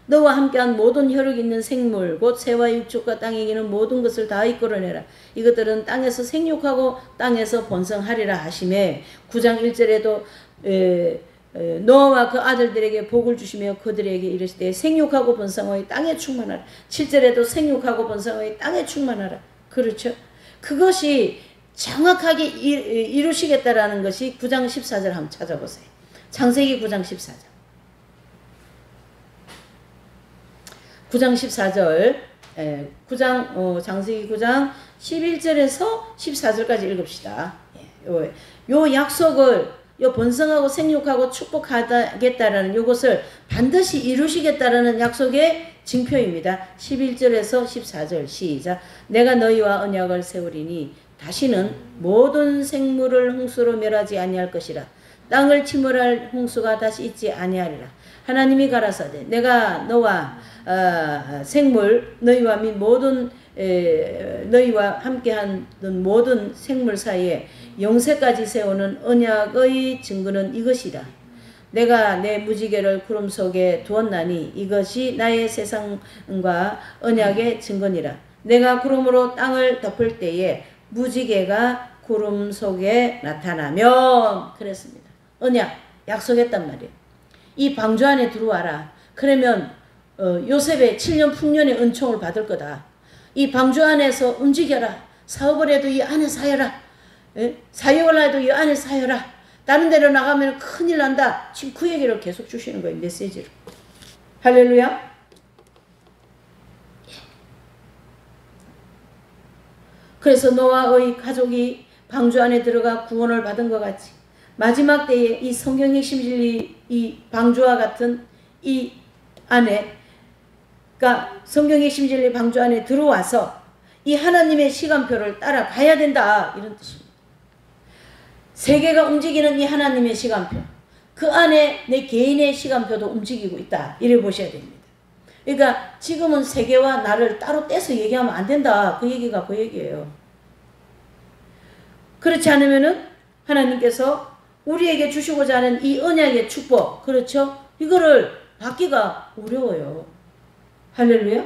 너와 함께한 모든 혈육 있는 생물 곧 새와 육축과 땅에 기는 모든 것을 다 이끌어내라. 이것들은 땅에서 생육하고 땅에서 번성하리라 하시매 9장 1절에도 노아와 그 아들들에게 복을 주시며 그들에게 이르시되 생육하고 번성하여 땅에 충만하라. 7절에도 생육하고 번성하여 땅에 충만하라. 그렇죠? 그것이 정확하게 이루시겠다라는 것이 9장 14절 한번 찾아보세요. 창세기 9장 14절. 9장 14절, 9장, 창세기 9장 11절에서 14절까지 읽읍시다. 요 약속을, 요 번성하고 생육하고 축복하겠다라는 요것을 반드시 이루시겠다라는 약속의 징표입니다. 11절에서 14절 시작. 내가 너희와 언약을 세우리니 다시는 모든 생물을 홍수로 멸하지 아니할 것이라. 땅을 침몰할 홍수가 다시 있지 아니하리라. 하나님이 가라사대 내가 너와 생물 너희와 및 모든 너희와 함께한 모든 생물 사이에 영세까지 세우는 언약의 증거는 이것이다. 내가 내 무지개를 구름 속에 두었나니 이것이 나의 세상과 언약의 증거니라. 내가 구름으로 땅을 덮을 때에 무지개가 구름 속에 나타나면 그랬습니다. 언약 약속했단 말이에요. 이 방주 안에 들어와라. 그러면 요셉의 7년 풍년의 은총을 받을 거다. 이 방주 안에서 움직여라. 사업을 해도 이 안에 사여라. 사역을 해도 이 안에 사여라. 다른 데로 나가면 큰일 난다. 지금 그 얘기를 계속 주시는 거예요. 메시지로. 할렐루야. 그래서 노아의 가족이 방주 안에 들어가 구원을 받은 것 같이 마지막 때에 이 성경 핵심 진리 이 방주와 같은 이 안에 그러니까 성경 핵심 진리 방주 안에 들어와서 이 하나님의 시간표를 따라가야 된다. 이런 뜻입니다. 세계가 움직이는 이 하나님의 시간표 그 안에 내 개인의 시간표도 움직이고 있다. 이래 보셔야 됩니다. 그러니까 지금은 세계와 나를 따로 떼서 얘기하면 안 된다. 그 얘기가 그 얘기예요. 그렇지 않으면은 하나님께서 우리에게 주시고자 하는 이 언약의 축복, 그렇죠? 이거를 받기가 어려워요. 할렐루야?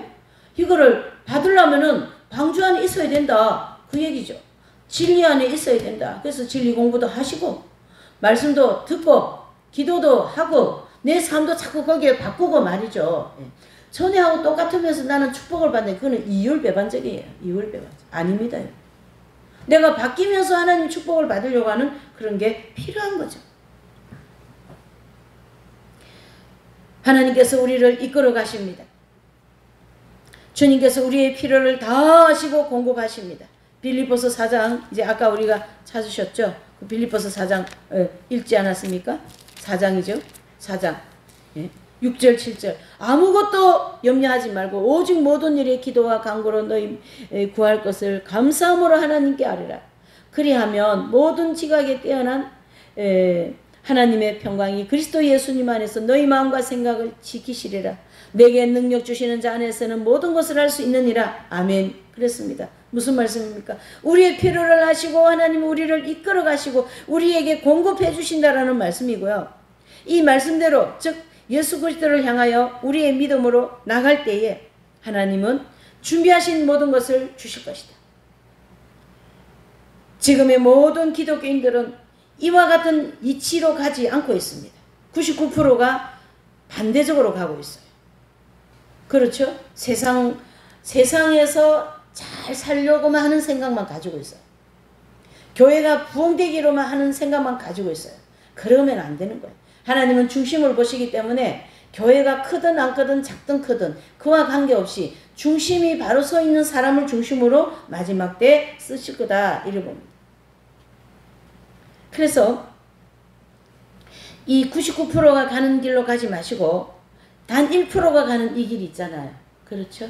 이거를 받으려면은 방주 안에 있어야 된다. 그 얘기죠. 진리 안에 있어야 된다. 그래서 진리 공부도 하시고, 말씀도 듣고, 기도도 하고, 내 삶도 자꾸 거기에 바꾸고 말이죠. 전에하고 똑같으면서 나는 축복을 받는 그거는 이율배반적이에요. 이율배반적. 아닙니다. 내가 바뀌면서 하나님 축복을 받으려고 하는 그런 게 필요한 거죠. 하나님께서 우리를 이끌어 가십니다. 주님께서 우리의 필요를 다 하시고 공급하십니다. 빌립보서 4장 이제 아까 우리가 찾으셨죠? 그 빌립보서 4장 읽지 않았습니까? 4장이죠. 4장 6절 7절 아무것도 염려하지 말고 오직 모든 일에 기도와 간구로 너희 구할 것을 감사함으로 하나님께 아뢰라. 그리하면 모든 지각에 뛰어난 하나님의 평강이 그리스도 예수님 안에서 너희 마음과 생각을 지키시리라. 내게 능력 주시는 자 안에서는 모든 것을 할 수 있느니라. 아멘. 그랬습니다. 무슨 말씀입니까? 우리의 필요를 하시고 하나님 우리를 이끌어 가시고 우리에게 공급해 주신다라는 말씀이고요. 이 말씀대로 즉 예수 그리스도를 향하여 우리의 믿음으로 나갈 때에 하나님은 준비하신 모든 것을 주실 것이다. 지금의 모든 기독교인들은 이와 같은 이치로 가지 않고 있습니다. 99%가 반대적으로 가고 있어요. 그렇죠? 세상에서 잘 살려고만 하는 생각만 가지고 있어요. 교회가 부흥되기로만 하는 생각만 가지고 있어요. 그러면 안 되는 거예요. 하나님은 중심을 보시기 때문에 교회가 크든 안 크든 작든 크든 그와 관계없이 중심이 바로 서 있는 사람을 중심으로 마지막 때 쓰실 거다. 이래 봅니다. 그래서 이 99%가 가는 길로 가지 마시고 단 1%가 가는 이 길이 있잖아요. 그렇죠?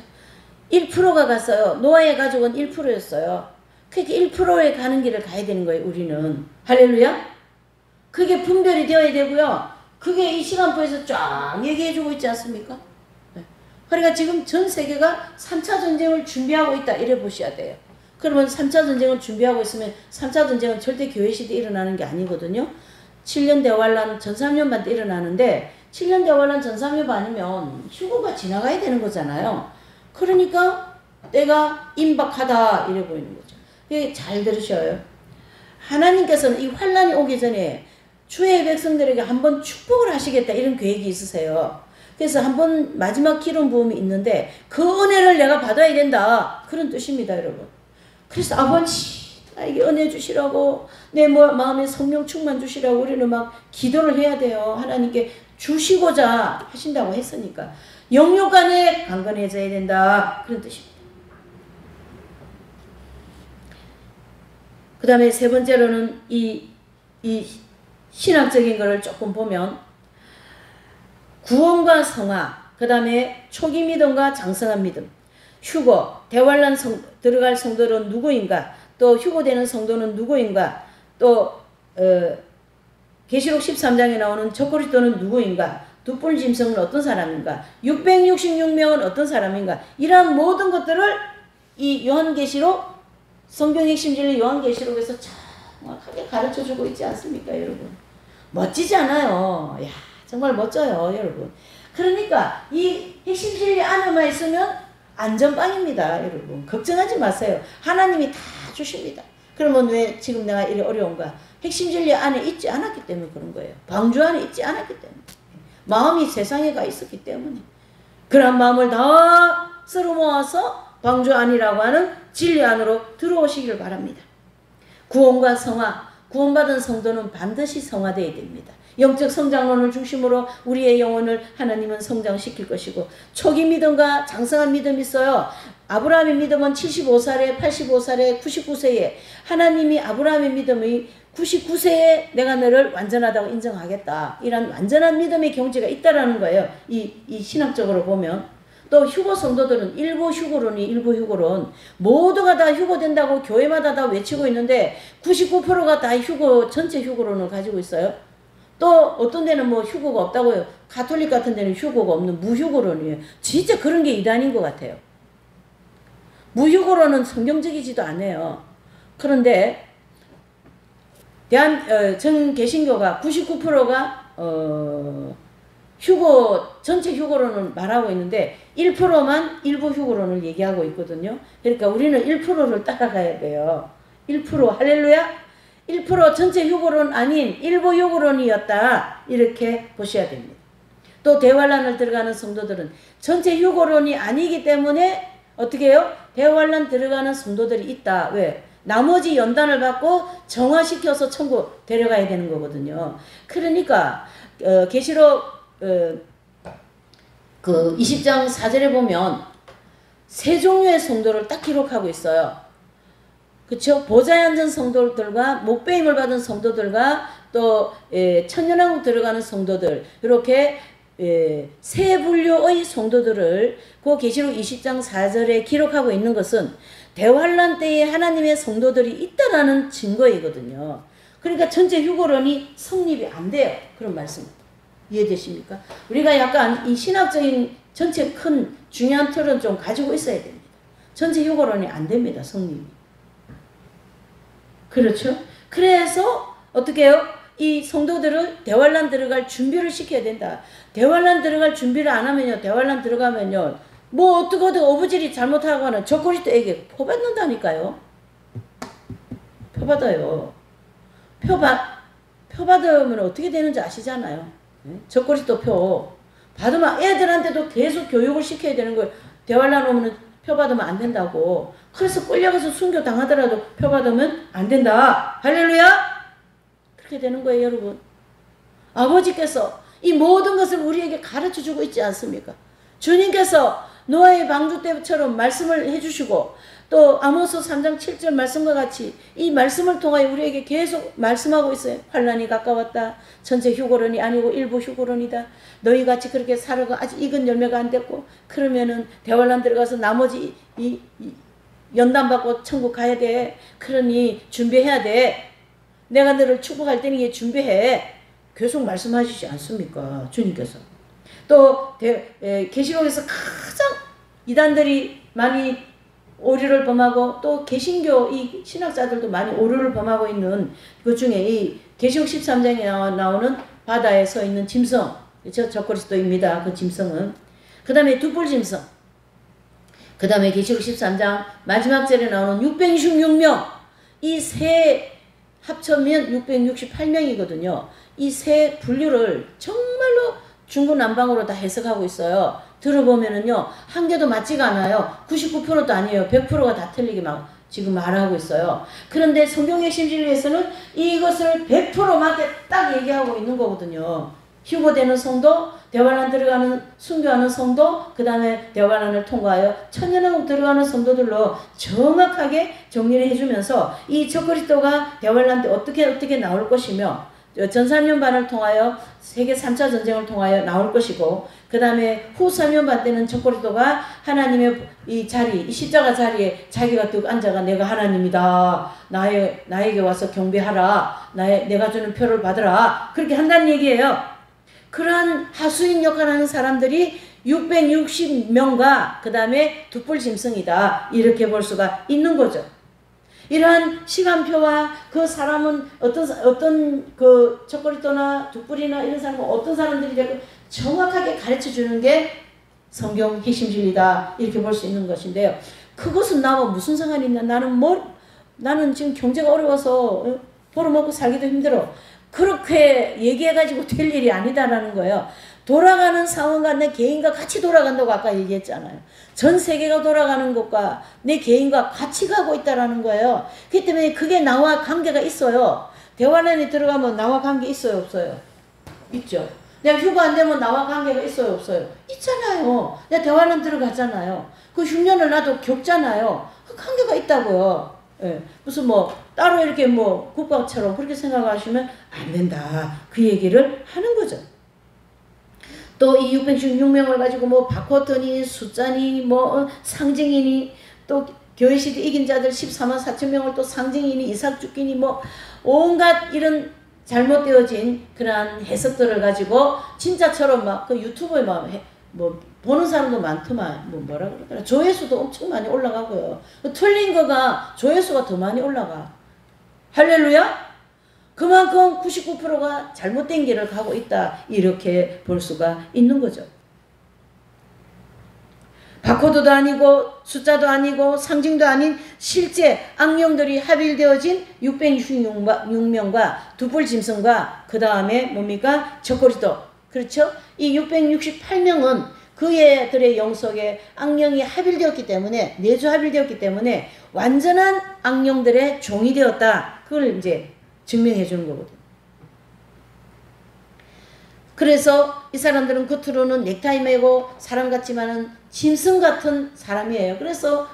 1%가 갔어요. 노아의 가족은 1%였어요. 그러니까 1%에 가는 길을 가야 되는 거예요. 우리는. 할렐루야? 그게 분별이 되어야 되고요. 그게 이 시간표에서 쫙 얘기해주고 있지 않습니까? 그러니까 지금 전 세계가 3차 전쟁을 준비하고 있다. 이래 보셔야 돼요. 그러면 3차 전쟁을 준비하고 있으면 3차 전쟁은 절대 교회 시대에 일어나는 게 아니거든요. 7년 대환란 전삼년반 때 일어나는데 7년 대환란 전삼년반 아니면 휴거가 지나가야 되는 거잖아요. 그러니까 때가 임박하다. 이래 보이는 거죠. 잘 들으셔요. 하나님께서는 이 환란이 오기 전에 주의 백성들에게 한번 축복을 하시겠다 이런 계획이 있으세요. 그래서 한번 마지막 기름 부음이 있는데 그 은혜를 내가 받아야 된다. 그런 뜻입니다, 여러분. 그래서 아버지 나에게 은혜 주시라고 내 마음에 성령 충만 주시라고 우리는 막 기도를 해야 돼요. 하나님께 주시고자 하신다고 했으니까 영육 간에 강건해져야 된다. 그런 뜻입니다. 그 다음에 세 번째로는 이 신학적인 거를 조금 보면 구원과 성화, 그 다음에 초기 믿음과 장성한 믿음, 휴거, 대환란 들어갈 성도는 누구인가, 또 휴거되는 성도는 누구인가, 또 계시록 13장에 나오는 적그리스도는 누구인가, 두 뿔 짐승은 어떤 사람인가, 666명은 어떤 사람인가, 이러한 모든 것들을 이 요한계시록, 성경 핵심 진리 요한계시록에서 정확하게 가르쳐주고 있지 않습니까, 여러분? 멋지지 않아요? 야, 정말 멋져요, 여러분. 그러니까 이 핵심 진리 안에만 있으면 안전빵입니다, 여러분. 걱정하지 마세요. 하나님이 다 주십니다. 그러면 왜 지금 내가 이리 어려운가? 핵심 진리 안에 있지 않았기 때문에 그런 거예요. 방주 안에 있지 않았기 때문에. 마음이 세상에 가 있었기 때문에. 그런 마음을 다 쓸어 모아서 방주 안이라고 하는 진리 안으로 들어오시기를 바랍니다. 구원과 성화, 구원받은 성도는 반드시 성화되어야 됩니다. 영적 성장론을 중심으로 우리의 영혼을 하나님은 성장시킬 것이고, 초기 믿음과 장성한 믿음이 있어요. 아브라함의 믿음은 75살에 85살에 99세에 하나님이 아브라함의 믿음이 99세에 내가 너를 완전하다고 인정하겠다, 이런 완전한 믿음의 경지가 있다라는 거예요. 이 신학적으로 보면. 또 휴거 성도들은 일부 휴거론 모두가 다 휴거된다고 교회마다 다 외치고 있는데 99%가 다 전체 휴거론을 가지고 있어요. 또 어떤 데는 뭐 휴거가 없다고요. 가톨릭 같은 데는 휴거가 없는 무휴거론이에요. 진짜 그런 게 이단인 것 같아요. 무휴거론은 성경적이지도 않아요. 그런데 전 개신교가 99%가 전체 휴거론을 말하고 있는데 1%만 일부 휴거론을 얘기하고 있거든요. 그러니까 우리는 1%를 따라가야 돼요. 1% 할렐루야. 1% 전체 휴거론 아닌 일부 휴거론이었다, 이렇게 보셔야 됩니다. 또 대환란을 들어가는 성도들은 전체 휴거론이 아니기 때문에 어떻게 해요? 대환란 들어가는 성도들이 있다. 왜? 나머지 연단을 받고 정화시켜서 천국 데려가야 되는 거거든요. 그러니까 계시록 그 20장 4절에 보면 세 종류의 성도를 딱 기록하고 있어요. 그쵸? 보좌에 앉은 성도들과 목배임을 받은 성도들과 또 천년왕국 들어가는 성도들, 이렇게 세 분류의 성도들을 그 계시록 20장 4절에 기록하고 있는 것은 대환란 때에 하나님의 성도들이 있다라는 증거이거든요. 그러니까 전체 휴거론이 성립이 안 돼요. 그런 말씀 이해되십니까? 우리가 약간 이 신학적인 전체 큰 중요한 틀은 좀 가지고 있어야 됩니다. 전체 휴거론이 안 됩니다, 성립이. 그렇죠? 그래서 어떻게 해요? 이 성도들을 대환란 들어갈 준비를 시켜야 된다. 대환란 들어갈 준비를 안 하면요, 대환란 들어가면요, 뭐 어떻게 어부질이 잘못하거나 적그리스도에게 표받는다니까요. 표받아요. 표받으면 어떻게 되는지 아시잖아요. 적그리스도 표 받으면 애들한테도 계속 교육을 시켜야 되는 거예요. 대환란 오면은 표 받으면 안 된다고. 그래서 끌려가서 순교 당하더라도 표 받으면 안 된다. 할렐루야. 그렇게 되는 거예요, 여러분. 아버지께서 이 모든 것을 우리에게 가르쳐 주고 있지 않습니까? 주님께서 노아의 방주 때처럼 말씀을 해주시고, 또 아모스 3장 7절 말씀과 같이 이 말씀을 통하여 우리에게 계속 말씀하고 있어요. 환난이 가까웠다. 전체 휴거론이 아니고 일부 휴거론이다. 너희 같이 그렇게 살아가 아직 익은 열매가 안 됐고, 그러면은 대환란 들어가서 나머지 연단 받고 천국 가야 돼. 그러니 준비해야 돼. 내가 너를 축복할 때니 준비해. 계속 말씀하시지 않습니까? 주님께서. 또 계시록에서 가장 이단들이 많이 오류를 범하고, 또 개신교 이 신학자들도 많이 오류를 범하고 있는 그 중에 이 계시록 13장에 나오는 바다에 서 있는 짐승, 그렇죠? 적그리스도입니다. 그 짐승은. 그 다음에 두 뿔 짐승. 그 다음에 계시록 13장 마지막 절에 나오는 666명. 이 세 합쳐면 668명이거든요. 이 세 분류를 정말로 중구난방으로 다 해석하고 있어요. 들어보면은요, 한 개도 맞지가 않아요. 99%도 아니에요. 100%가 다 틀리게 막 지금 말하고 있어요. 그런데 성경의 핵심 진리에서는 이것을 100% 맞게 딱 얘기하고 있는 거거든요. 휴거되는 성도, 대관람 들어가는 순교하는 성도, 그 다음에 대관람을 통과하여 천년왕국 들어가는 성도들로 정확하게 정리를 해주면서 이 적그리스도가 대관람 때 어떻게 나올 것이며 전 3년반을 통하여 세계 3차 전쟁을 통하여 나올 것이고 그 다음에 후 3년반 때는 적그리스도가 하나님의 이 자리, 이 십자가 자리에 자기가 뚝 앉아가 내가 하나님이다. 나에게 와서 경배하라. 내가 주는 표를 받으라. 그렇게 한다는 얘기예요. 그러한 하수인 역할을 하는 사람들이 660명과 그 다음에 둑불 짐승이다. 이렇게 볼 수가 있는 거죠. 이러한 시간표와 그 사람은 어떤 그 적그리스도나 둑불이나 이런 사람은 어떤 사람들이 되고 정확하게 가르쳐 주는 게 성경 핵심 진리다. 이렇게 볼 수 있는 것인데요. 그것은 나와 무슨 상관이 있냐. 나는 지금 경제가 어려워서 벌어먹고 살기도 힘들어. 그렇게 얘기해가지고 될 일이 아니다라는 거예요. 돌아가는 상황과 내 개인과 같이 돌아간다고 아까 얘기했잖아요. 전 세계가 돌아가는 것과 내 개인과 같이 가고 있다라는 거예요. 그렇기 때문에 그게 나와 관계가 있어요. 대환란에 들어가면 나와 관계 있어요, 없어요? 있죠. 내가 휴가 안 되면 나와 관계가 있어요, 없어요? 있잖아요. 내가 대환란 들어갔잖아요. 그 흉년을 나도 겪잖아요. 그 관계가 있다고요. 예, 무슨 따로 이렇게 국가처럼 그렇게 생각하시면 안 된다. 그 얘기를 하는 거죠. 또 이 616명을 가지고 바코트니 숫자니 상징이니 또 교회 시대 이긴 자들 14만 4천 명을 또 상징이니 이삭 죽기니 온갖 이런 잘못되어진 그러한 해석들을 가지고 진짜처럼 그 유튜브에 보는 사람도 많더만 뭐라 그러더라. 조회수도 엄청 많이 올라가고요. 틀린 거가 조회수가 더 많이 올라가. 할렐루야? 그만큼 99%가 잘못된 길을 가고 있다. 이렇게 볼 수가 있는 거죠. 바코드도 아니고 숫자도 아니고 상징도 아닌 실제 악령들이 합일되어진 666명과 둑불 짐승과 그 다음에 뭡니까? 적그리스도. 그렇죠? 이 668명은 그들의 영속에 악령이 합일되었기 때문에 내주 합일되었기 때문에 완전한 악령들의 종이 되었다. 그걸 이제 증명해 주는 거거든. 그래서 이 사람들은 겉으로는 넥타이 매고 사람 같지만은 짐승 같은 사람이에요. 그래서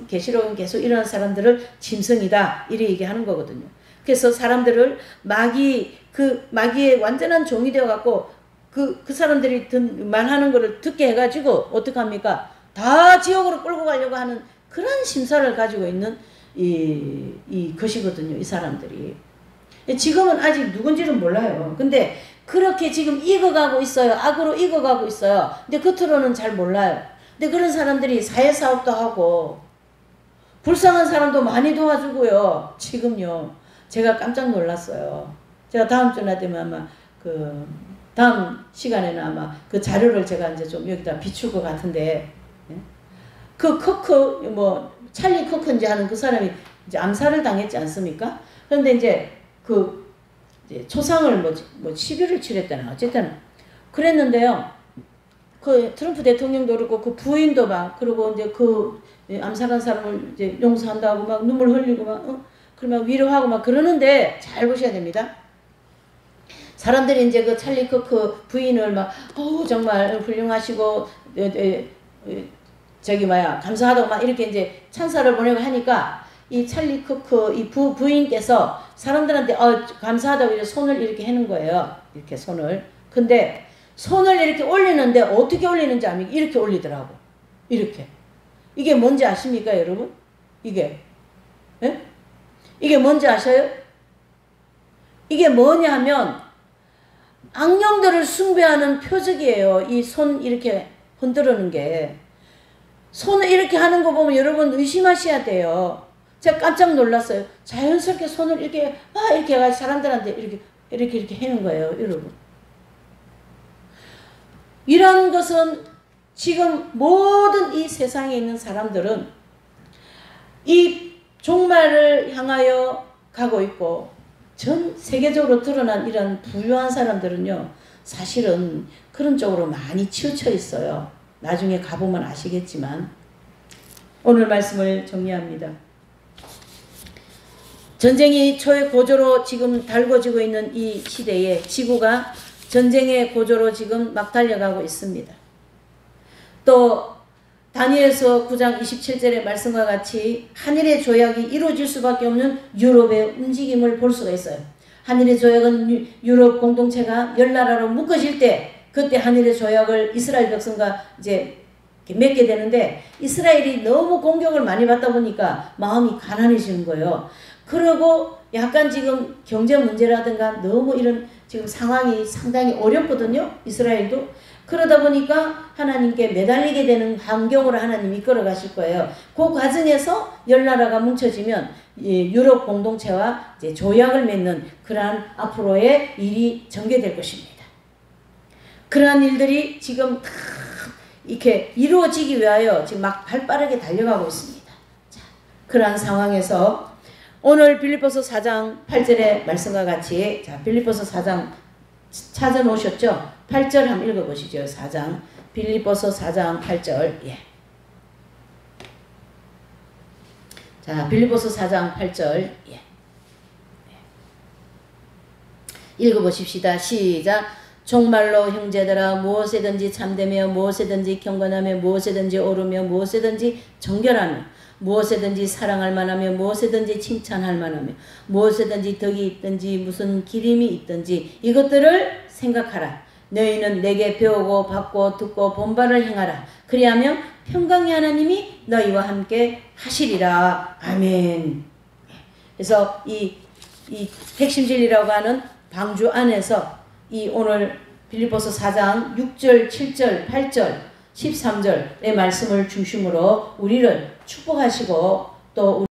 계시록은 계속 이런 사람들을 짐승이다 이렇게 얘기하는 거거든요. 그래서 사람들을 마귀의 완전한 종이 되어 갖고 그 사람들이 말하는 거를 듣게 해가지고 어떡합니까? 다 지옥으로 끌고 가려고 하는 그런 심사를 가지고 있는 이 것이거든요. 이 사람들이. 지금은 아직 누군지는 몰라요. 근데 그렇게 지금 익어가고 있어요. 악으로 익어가고 있어요. 근데 겉으로는 잘 몰라요. 근데 그런 사람들이 사회사업도 하고 불쌍한 사람도 많이 도와주고요. 지금요. 제가 깜짝 놀랐어요. 제가 다음 주나 되면 아마 다음 시간에는 아마 그 자료를 제가 이제 좀 여기다 비출 것 같은데 그 찰리 커크인지 하는 그 사람이 이제 암살을 당했지 않습니까? 그런데 이제 이제 초상을 시비를 치랬다나 어쨌든 그랬는데요. 그 트럼프 대통령도 그렇고 그 부인도 그리고 이제 암살한 사람을 이제 용서한다고 눈물 흘리고 그러면 위로하고 그러는데 잘 보셔야 됩니다. 사람들이 이제 그 찰리 커크 부인을 정말 훌륭하시고 감사하다고 이렇게 이제 찬사를 보내고 하니까 이 찰리 커크 이 부인께서 사람들한테 감사하다고 이렇게 손을 이렇게 하는 거예요. 이렇게 손을. 근데 손을 이렇게 올리는데 어떻게 올리는지 아십니까? 이렇게 올리더라고. 이렇게. 이게 뭔지 아십니까, 여러분? 이게. 예? 이게 뭔지 아셔요? 이게 뭐냐 하면 악령들을 숭배하는 표적이에요. 이 손 이렇게 흔들는 게. 손을 이렇게 하는 거 보면 여러분 의심하셔야 돼요. 제가 깜짝 놀랐어요. 자연스럽게 손을 이렇게 해가지고 사람들한테 이렇게 하는 거예요, 여러분. 이런 것은 지금 모든 이 세상에 있는 사람들은 이 종말을 향하여 가고 있고 전 세계적으로 드러난 이런 부유한 사람들은요, 사실은 그런 쪽으로 많이 치우쳐 있어요. 나중에 가보면 아시겠지만. 오늘 말씀을 정리합니다. 전쟁이 초의 고조로 지금 달궈지고 있는 이 시대에 지구가 전쟁의 고조로 지금 막 달려가고 있습니다. 또 다니엘서 9장 27절의 말씀과 같이 한일의 조약이 이루어질 수밖에 없는 유럽의 움직임을 볼 수가 있어요. 한일의 조약은 유럽 공동체가 열나라로 묶어질 때 그때 한일의 조약을 이스라엘 백성과 이제 맺게 되는데 이스라엘이 너무 공격을 많이 받다 보니까 마음이 가난해지는 거예요. 그러고 약간 지금 경제 문제라든가 너무 이런 지금 상황이 상당히 어렵거든요. 이스라엘도. 그러다 보니까 하나님께 매달리게 되는 환경으로 하나님이 이끌어 가실 거예요. 그 과정에서 열나라가 뭉쳐지면 유럽 공동체와 이제 조약을 맺는 그러한 앞으로의 일이 전개될 것입니다. 그러한 일들이 지금 다 이렇게 이루어지기 위하여 지금 막 발빠르게 달려가고 있습니다. 자, 그러한 상황에서 오늘 빌립보서 4장 8절의 말씀과 같이 자, 빌립보서 4장 찾아놓으셨죠? 8절 한번 읽어보시죠. 4장 빌립보서 4장 8절 예. 자, 빌립보서 4장 8절 예. 읽어보십시다. 시작. 정말로 형제들아 무엇에든지 참되며 무엇에든지 경건하며 무엇에든지 옳으며 무엇에든지 정결하며 무엇에든지 사랑할 만하며 무엇에든지 칭찬할 만하며 무엇에든지 덕이 있든지 무슨 기림이 있든지 이것들을 생각하라. 너희는 내게 배우고 받고 듣고 본바를 행하라. 그리하면 평강의 하나님이 너희와 함께 하시리라. 아멘. 그래서 이 핵심 진리라고 하는 방주 안에서 이 오늘 빌립보서 4장 6절, 7절, 8절, 13절의 말씀을 중심으로 우리를 축복하시고 또